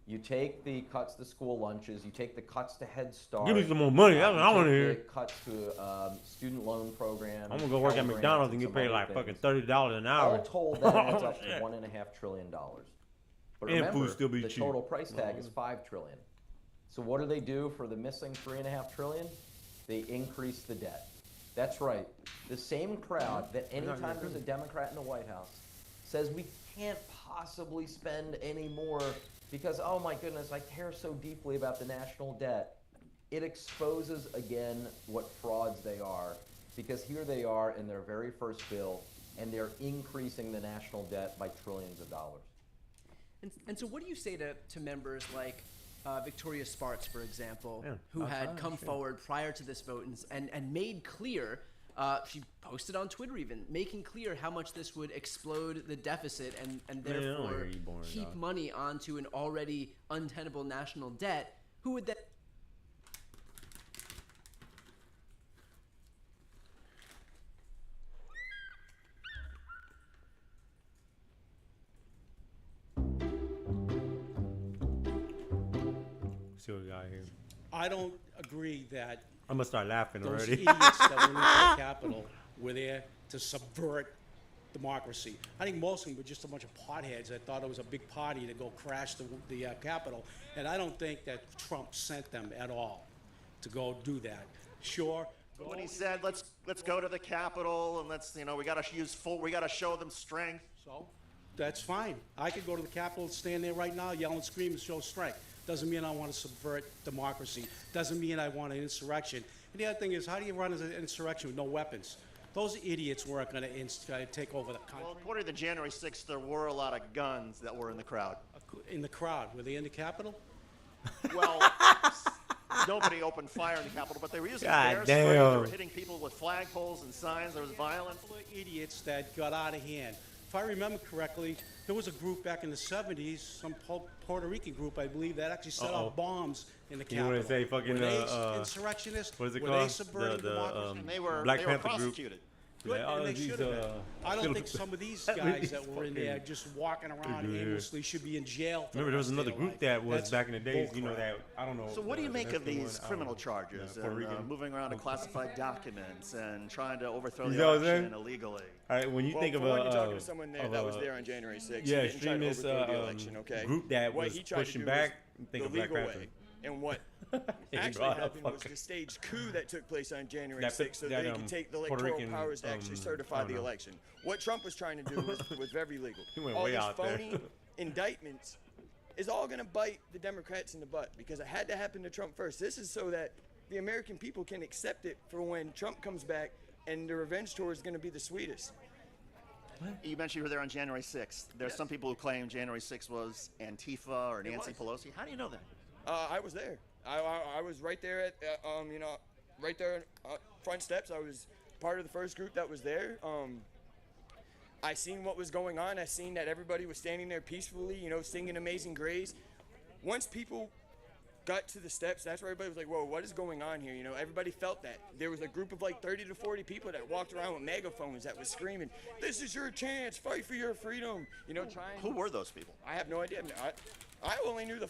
You take the cuts to school lunches. You take the cuts to Head Start. Give me some more money. That's what I want to hear. Cuts to student loan programs. I'm gonna go work at McDonald's and get paid like fucking $30 an hour. All told, that adds up to $1.5 trillion. But and remember, food still be the cheap. total price tag is $5 trillion. So what do they do for the missing $3.5 trillion? They increase the debt. That's right. The same crowd that anytime there's a Democrat in the White House says we can't possibly spend any more because, oh my goodness, I care so deeply about the national debt. It exposes again what frauds they are, because here they are in their very first bill, and they're increasing the national debt by trillions of dollars. And so what do you say to members like Victoria Sparks, for example, who had come forward prior to this vote and made clear, she posted on Twitter even, making clear how much this would explode the deficit and therefore heap money onto an already untenable national debt, who would then... See what we got here. I don't agree that I'm gonna start laughing Those already. idiots that went into the Capitol were there to subvert democracy. I think most of them were just a bunch of potheads that thought it was a big party to go crash the Capitol. And I don't think that Trump sent them at all to go do that. Sure. When he said, let's go to the Capitol and we got to show them strength. So that's fine. I could go to the Capitol and stand there right now, yell and scream and show strength. Doesn't mean I want to subvert democracy. Doesn't mean I want an insurrection. And the other thing is, how do you run an insurrection with no weapons? Those idiots weren't going to take over the country. Well, according to January 6th, there were a lot of guns that were in the crowd. In the crowd? Were they in the Capitol? Well, nobody opened fire in the Capitol, but they were using God bear spray. They damn. were hitting people with flagpoles and signs. There was violence. Idiots that got out of hand. If I remember correctly, there was a group back in the 70s, some Puerto Rican group, I believe, that actually set off bombs in the Capitol. You want to say fucking were they insurrectionists? what is it were called? they subverting democracy? And they were prosecuted. Good, Yeah, and they these, should have been. I don't think these some of these guys that were in there just walking around aimlessly should be in jail. Remember, there was another group that was back in the days, that, I don't know. So what do you make of these Mexican one, criminal charges Puerto and Rican. moving around to classified documents and trying to overthrow You the know what I'm election saying? illegally? All right, when you think of for one, a you're talking to someone there that was there on January 6th. yeah, He didn't try to extremist overthrow the election, okay? group that What was he tried to pushing do back, was think the of Black legal Panther. way. And what Yeah, actually bro, happened was fuck. the staged coup that took place on January That- 6th so that, they could take the Puerto electoral Rican, powers to actually I certify don't the know. election. What Trump was trying to do was very legal. He went All way these out there. phony indictments is all going to bite the Democrats in the butt because it had to happen to Trump first. This is so that the American people can accept it for when Trump comes back and the revenge tour is going to be the sweetest. You mentioned you were there on January 6th. There's some people who claim January 6th was Antifa or Nancy Pelosi. How do you know that? I was there. I was right there at, right there front steps. I was part of the first group that was there. I seen what was going on. I seen that everybody was standing there peacefully, singing Amazing Grace. Once people got to the steps, that's where everybody was like, whoa, what is going on here? Everybody felt that. There was a group of like 30 to 40 people that walked around with megaphones that was screaming, this is your chance, fight for your freedom. Trying. Who were those people? I have no idea. I only knew the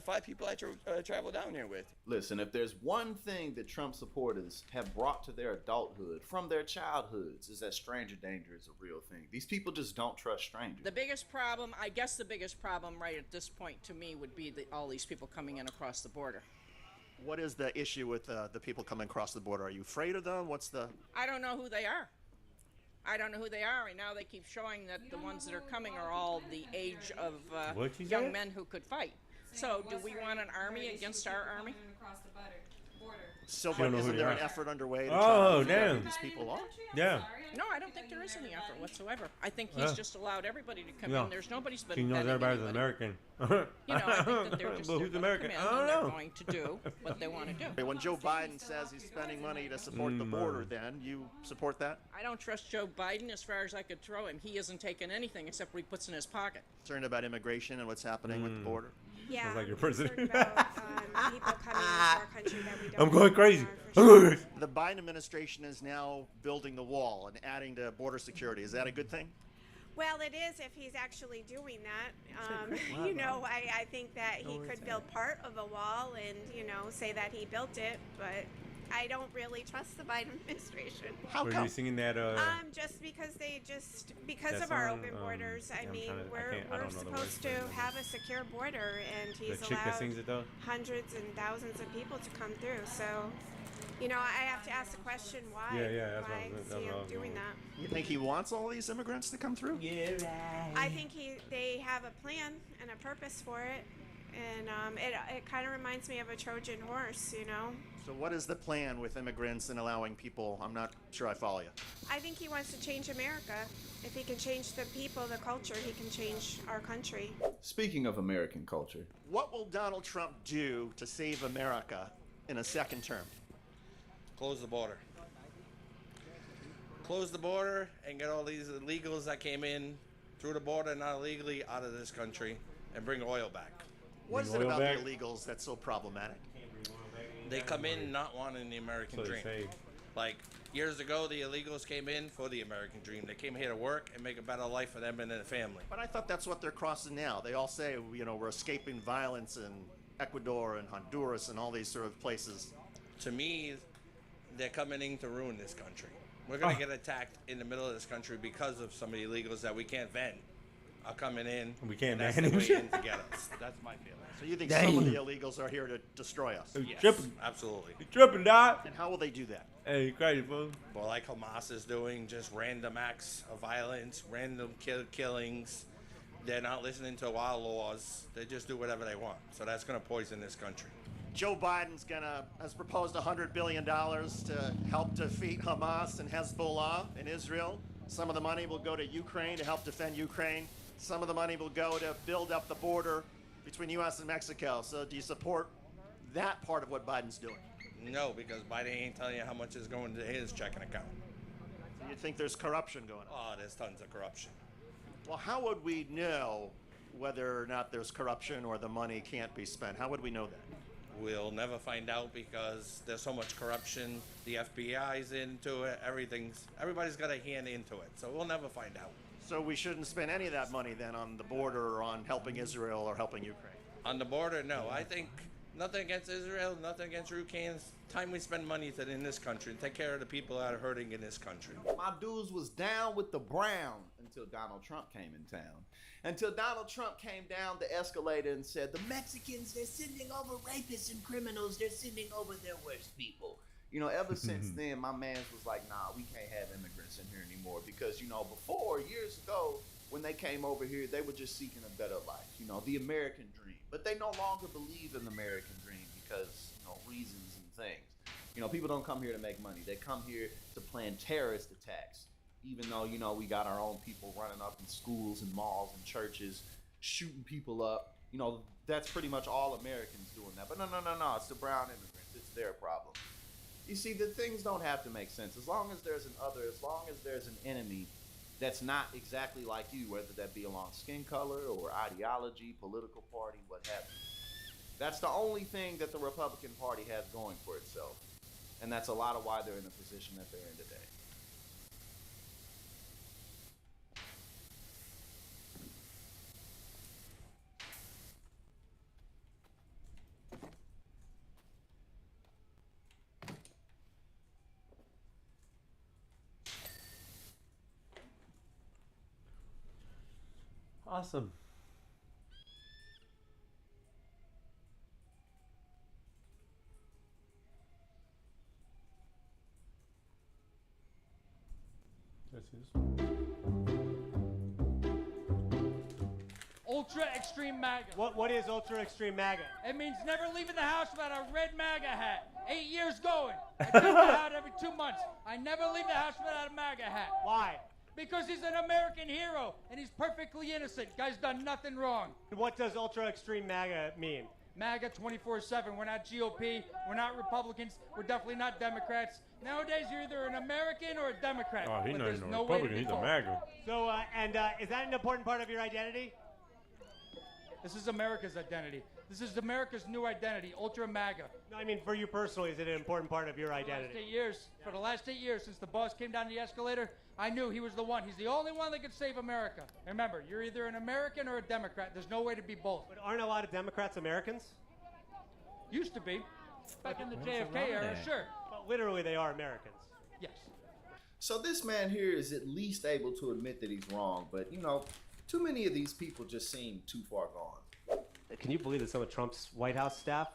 5 people I traveled down there with. Listen, if there's one thing that Trump supporters have brought to their adulthood from their childhoods is that stranger danger is a real thing. These people just don't trust strangers. The biggest problem, I guess the biggest problem right at this point to me would be all these people coming in across the border. What is the issue with the people coming across the border? Are you afraid of them? I don't know who they are. I don't know who they are, and now they keep showing that the ones that are coming are all the age of young men who could fight. So do we want an army against our army? So, but isn't there an effort underway to try to figure out who these people are? Yeah. No, I don't think there is any effort whatsoever. I think he's just allowed everybody to come No. in. There's nobody's been He knows vetting everybody's anybody. American. I think that they're just But who's gonna American? come in I don't and know. they're going to do what they want to do. When Joe Biden says he's spending money to support the border, then you support that? I don't trust Joe Biden as far as I could throw him. He isn't taking anything except what he puts in his pocket. Concerned about immigration and what's happening with the border? Yeah, Sounds like your president. people coming into our country that we don't I'm going crazy. The Biden administration is now building the wall and adding to border security. Is that a good thing? Well, it is if he's actually doing that. I think that he could build part of a wall and, say that he built it, but I don't really trust the Biden administration. How Were come? you singing that? Just because because that of our song, open borders. yeah, I'm mean, trying to- I we're can't- I don't know the words supposed to it, to no. have a secure border, and he's The chick that allowed sings it though? hundreds and thousands of people to come through. So, I have to ask the question why. Yeah, that's why what is I was he going doing with. that? You think he wants all these immigrants to come through? I think they have a plan and a purpose for it, and it kind of reminds me of a Trojan horse, So what is the plan with immigrants and allowing people? I'm not sure I follow you. I think he wants to change America. If he can change the people, the culture, he can change our country. Speaking of American culture, What will Donald Trump do to save America in a second term? Close the border. Close the border and get all these illegals that came in through the border not illegally out of this country and bring oil back. What is it about the illegals that's so problematic? They come in not wanting the American So they dream. say. Like years ago, the illegals came in for the American dream. They came here to work and make a better life for them and their family. But I thought that's what they're crossing now. They all say, we're escaping violence in Ecuador and Honduras and all these sort of places. To me, they're coming in to ruin this country. We're going to get attacked in the middle of this country because of some of the illegals that we can't vent are coming in. We can't and that's ban the them. way in to get us. That's my feeling. So you think some of the illegals are here to destroy us? Yes, tripping. absolutely. You tripping, dog? And how will they do that? Hey, you crazy, fool. Well, like Hamas is doing, just random acts of violence, random killings. They're not listening to our laws. They just do whatever they want. So that's going to poison this country. Joe Biden's has proposed $100 billion to help defeat Hamas and Hezbollah in Israel. Some of the money will go to Ukraine to help defend Ukraine. Some of the money will go to build up the border between U.S. and Mexico. So do you support that part of what Biden's doing? No, because Biden ain't telling you how much is going to his checking account. So you think there's corruption going on? Oh, there's tons of corruption. Well, how would we know whether or not there's corruption or the money can't be spent? How would we know that? We'll never find out because there's so much corruption. The FBI's into it. Everybody's got a hand into it. So we'll never find out. So we shouldn't spend any of that money then on the border or on helping Israel or helping Ukraine? On the border, no. I think nothing against Israel, nothing against Ukraine. Time we spend money in this country and take care of the people that are hurting in this country. My dudes was down with the brown until Donald Trump came in town. Until Donald Trump came down the escalator and said, the Mexicans, they're sending over rapists and criminals. They're sending over their worst people. You know, ever since then, my man was like, nah, we can't have immigrants in here anymore. Because, you know, before, years ago, when they came over here, they were just seeking a better life. You know, the American dream. But they no longer believe in the American dream because, you know, reasons and things. You know, people don't come here to make money. They come here to plan terrorist attacks. Even though, you know, we got our own people running up in schools and malls and churches, shooting people up. You know, that's pretty much all Americans doing that. But no, it's the brown immigrants. It's their problem. You see, the things don't have to make sense. As long as there's an other, as long as there's an enemy that's not exactly like you, whether that be along skin color or ideology, political party, what have you. That's the only thing that the Republican Party has going for itself. And that's a lot of why they're in the position that they're in today. Awesome. That's his. Ultra Extreme MAGA. What is Ultra Extreme MAGA? It means never leaving the house without a red MAGA hat. 8 years going. I change my hat every 2 months. I never leave the house without a MAGA hat. Why? Because he's an American hero, and he's perfectly innocent. Guy's done nothing wrong. What does Ultra Extreme MAGA mean? MAGA 24/7. We're not GOP. We're not Republicans. We're definitely not Democrats. Nowadays, you're either an American or a Democrat. Oh, he's but not there's even a no way to Republican. be He's a both. MAGA. So, is that an important part of your identity? This is America's identity. This is America's new identity, Ultra MAGA. No, I mean, for you personally, is it an important part of your identity? For the last 8 years, since the boss came down the escalator, I knew he was the one. He's the only one that could save America. Remember, you're either an American or a Democrat. There's no way to be both. But aren't a lot of Democrats Americans? Used to be. Back in the JFK era, sure. But literally, they are Americans. Yes. So this man here is at least able to admit that he's wrong, but, you know, too many of these people just seem too far gone. Can you believe that some of Trump's White House staff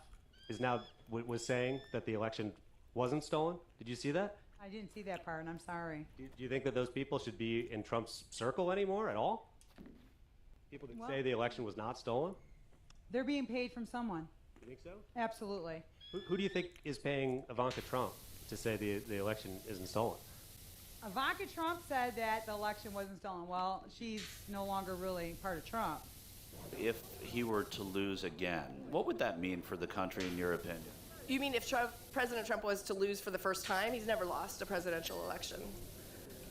is now was saying that the election wasn't stolen? Did you see that? I didn't see that part, and I'm sorry. Do you think that those people should be in Trump's circle anymore at all? People that say the election was not stolen? They're being paid from someone. You think so? Absolutely. Who do you think is paying Ivanka Trump to say the election isn't stolen? Ivanka Trump said that the election wasn't stolen. Well, she's no longer really part of Trump. If he were to lose again, what would that mean for the country in your opinion? You mean if President Trump was to lose for the first time? He's never lost a presidential election.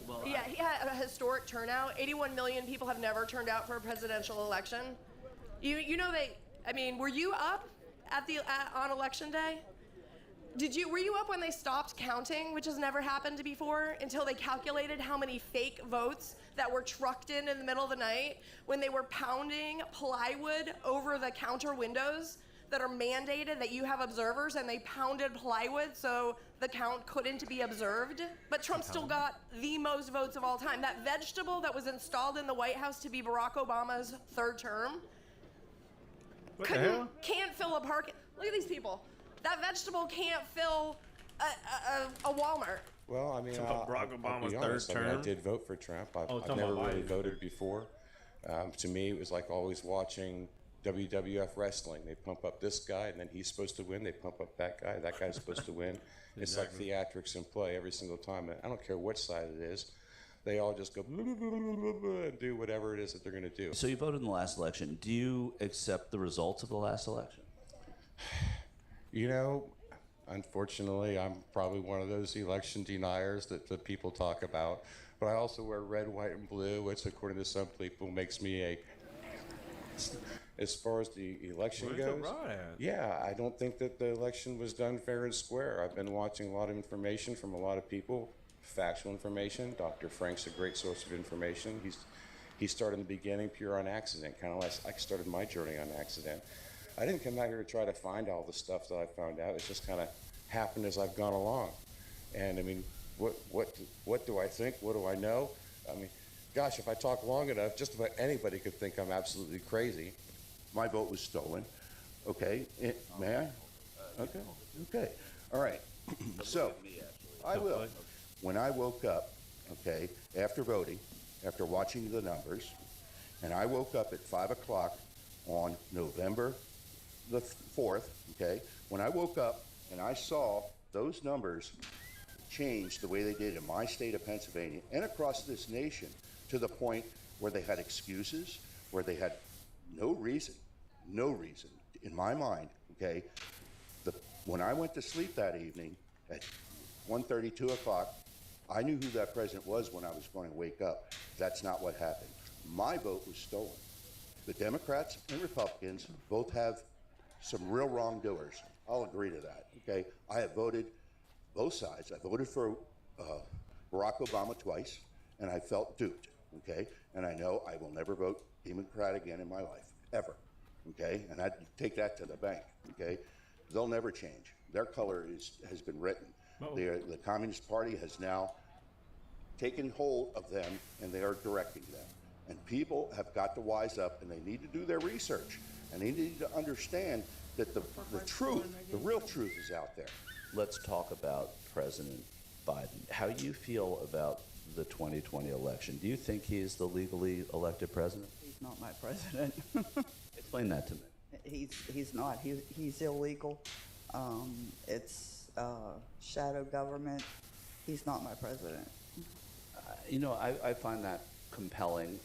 Well, Yeah, he had a historic turnout. 81 million people have never turned out for a presidential election. You know were you up on election day? Were you up when they stopped counting, which has never happened before, until they calculated how many fake votes that were trucked in the middle of the night when they were pounding plywood over the counter windows that are mandated that you have observers, and they pounded plywood so the count couldn't be observed. But Trump still got the most votes of all time. That vegetable that was installed in the White House to be Barack Obama's third term can't fill a park. Look at these people. That vegetable can't fill a Walmart. Well, I mean, Barack I'll Obama's be third honest. I mean, I term? did vote for Trump. I've talking never about really Biden. voted before. To me, it was like always watching WWF wrestling. They pump up this guy, and then he's supposed to win. They pump up that guy. That guy's supposed to win. It's like theatrics in play every single time. And I don't care which side it is. They all just go blah, blah, blah, blah, blah, blah, and do whatever it is that they're going to do. So you voted in the last election. Do you accept the results of the last election? You know, unfortunately, I'm probably one of those election deniers that people talk about. But I also wear red, white, and blue, which, according to some people, makes me a. As far as the election Where's the goes, rod at? yeah, I don't think that the election was done fair and square. I've been watching a lot of information from a lot of people, factual information. Dr. Frank's a great source of information. He started in the beginning pure on accident, kind of like I started my journey on accident. I didn't come out here to try to find all the stuff that I found out. It's just kind of happened as I've gone along. And I mean, what do I think? What do I know? I mean, gosh, if I talk long enough, just about anybody could think I'm absolutely crazy. My vote was stolen. Okay, may I? Okay, okay, all right. So, I will. When I woke up, okay, after voting, after watching the numbers, and I woke up at 5 o'clock on November the 4th, okay, when I woke up and I saw those numbers change the way they did in my state of Pennsylvania and across this nation to the point where they had excuses, where they had no reason in my mind, okay, when I went to sleep that evening at 1:30, 2 o'clock, I knew who that president was when I was going to wake up. That's not what happened. My vote was stolen. The Democrats and Republicans both have some real wrongdoers. I'll agree to that, okay? I have voted both sides. I voted for Barack Obama twice, and I felt duped, okay? And I know I will never vote Democrat again in my life, ever, okay? And I'd take that to the bank, okay? They'll never change. Their color has been written. The Communist Party has now taken hold of them, and they are directing them. And people have got to wise up, and they need to do their research, and they need to understand that the truth, the real truth is out there. Let's talk about President Biden. How do you feel about the 2020 election? Do you think he is the legally elected president? He's not my president. Explain that to me. He's not. He's illegal. It's shadow government. He's not my president. You know, I find that compelling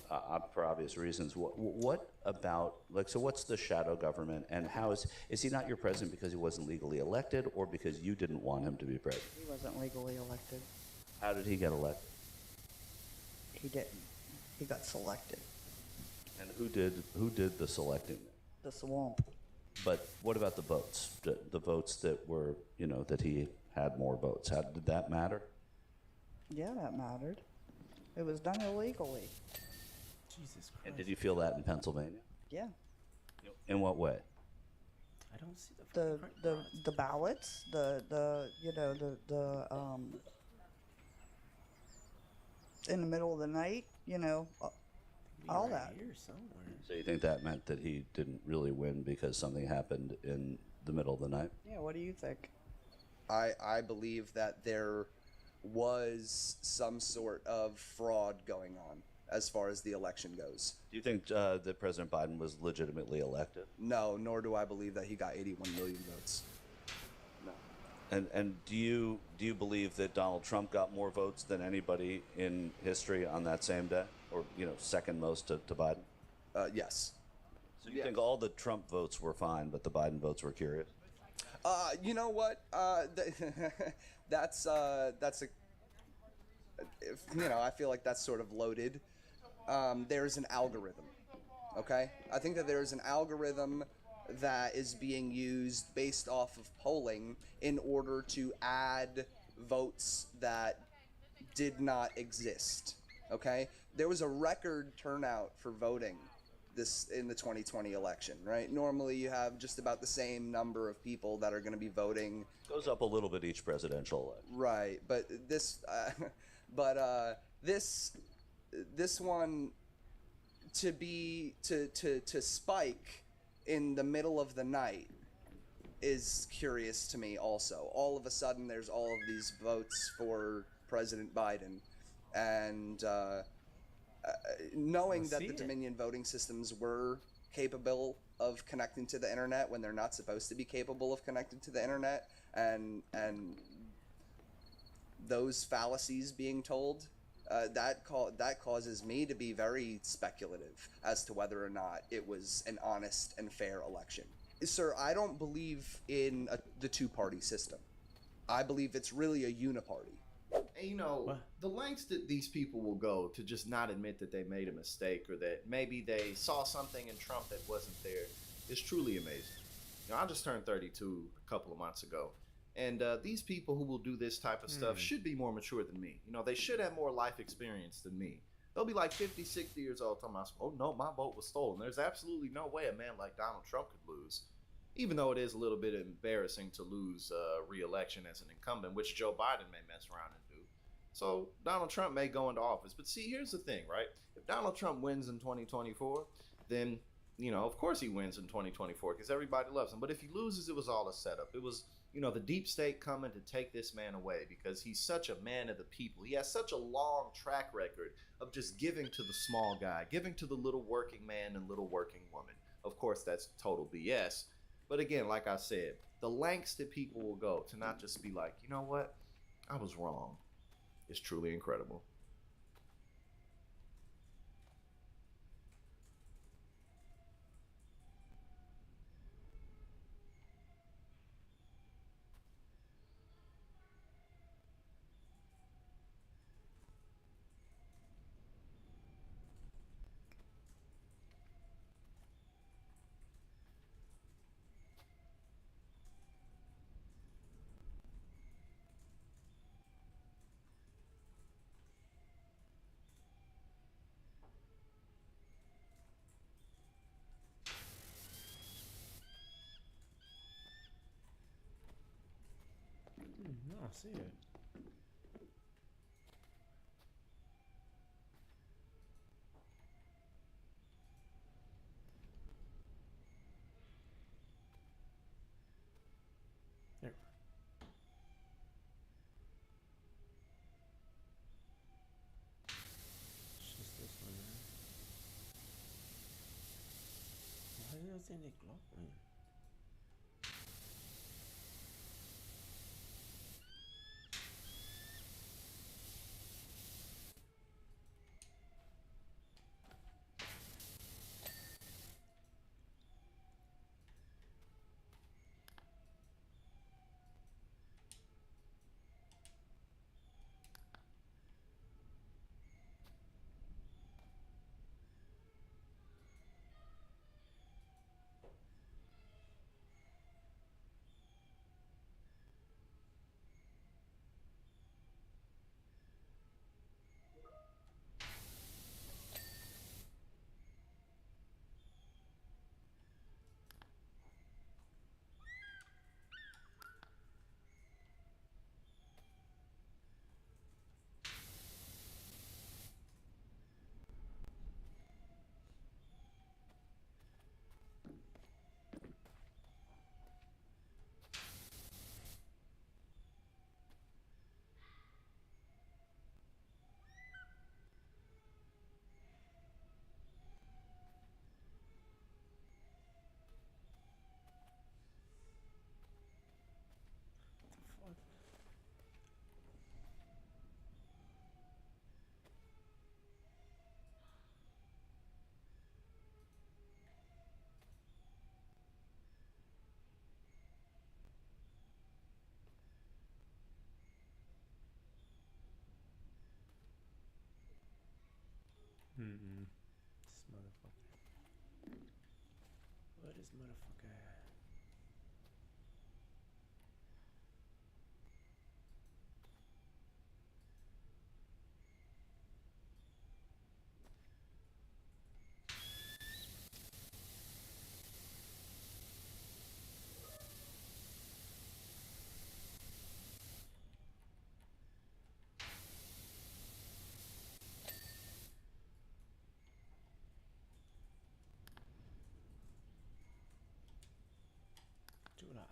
for obvious reasons. What about, like, so what's the shadow government, and how is he not your president because he wasn't legally elected, or because you didn't want him to be president? He wasn't legally elected. How did he get elected? He didn't. He got selected. And who did the selecting? The swamp. But what about the votes? The votes that were, you know, that he had more votes. How did that matter? Yeah, that mattered. It was done illegally. Jesus Christ. And did you feel that in Pennsylvania? Yeah. In what way? I don't see The ballots, in the middle of the night, all that. Here somewhere. So you think that meant that he didn't really win because something happened in the middle of the night? Yeah, what do you think? I believe that there was some sort of fraud going on as far as the election goes. Do you think that President Biden was legitimately elected? No, nor do I believe that he got 81 million votes. No. And do you believe that Donald Trump got more votes than anybody in history on that same day, or second most to Biden? Yes. So you think all the Trump votes were fine, but the Biden votes were curious? You know what? That's a. I feel like that's sort of loaded. There's an algorithm. Okay, I think that there's an algorithm that is being used based off of polling in order to add votes that did not exist. Okay, there was a record turnout for voting in the 2020 election, right? Normally you have just about the same number of people that are going to be voting. Goes up a little bit each presidential election. Right, but this one to spike in the middle of the night is curious to me also. All of a sudden there's all of these votes for President Biden, and knowing that the Dominion voting systems were capable of connecting to the internet when they're not supposed to be capable of connecting to the internet, and those fallacies being told, that causes me to be very speculative as to whether or not it was an honest and fair election. Sir, I don't believe in the two-party system. I believe it's really a uniparty. And you know, the lengths that these people will go to just not admit that they made a mistake, or that maybe they saw something in Trump that wasn't there, is truly amazing. You know, I just turned 32 a couple of months ago, and these people who will do this type of stuff should be more mature than me. You know, they should have more life experience than me. They'll be like 50, 60 years old talking about, oh no, my vote was stolen. There's absolutely no way a man like Donald Trump could lose. Even though it is a little bit embarrassing to lose re-election as an incumbent, which Joe Biden may mess around and do. So Donald Trump may go into office. But see, here's the thing, right? If Donald Trump wins in 2024, then, you know, of course he wins in 2024 because everybody loves him. But if he loses, it was all a setup. It was, you know, the deep state coming to take this man away because he's such a man of the people. He has such a long track record of just giving to the small guy, giving to the little working man and little working woman. Of course, that's total BS. But again, like I said, the lengths that people will go to not just be like, you know what, I was wrong, is truly incredible. No, I see it. There. It's just this one, man. Why isn't it glowing? This motherfucker. What is motherfucker?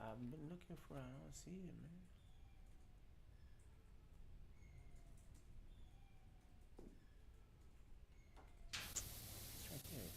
I've been looking for it. I don't see it, man. It's right there.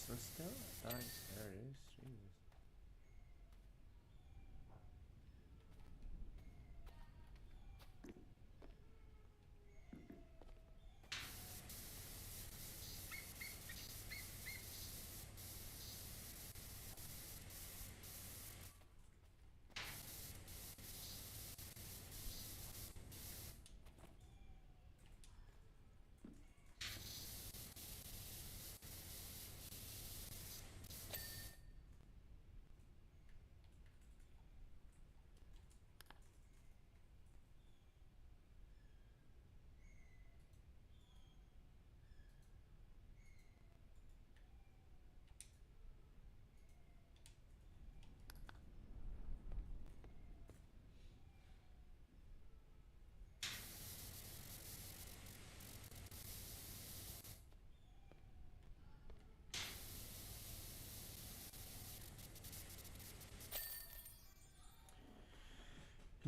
So still, I thought there it is. Jesus.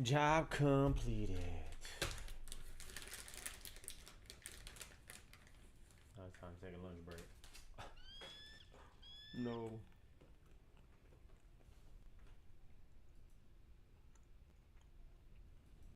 Job completed. Now it's time to take a lunch break. No.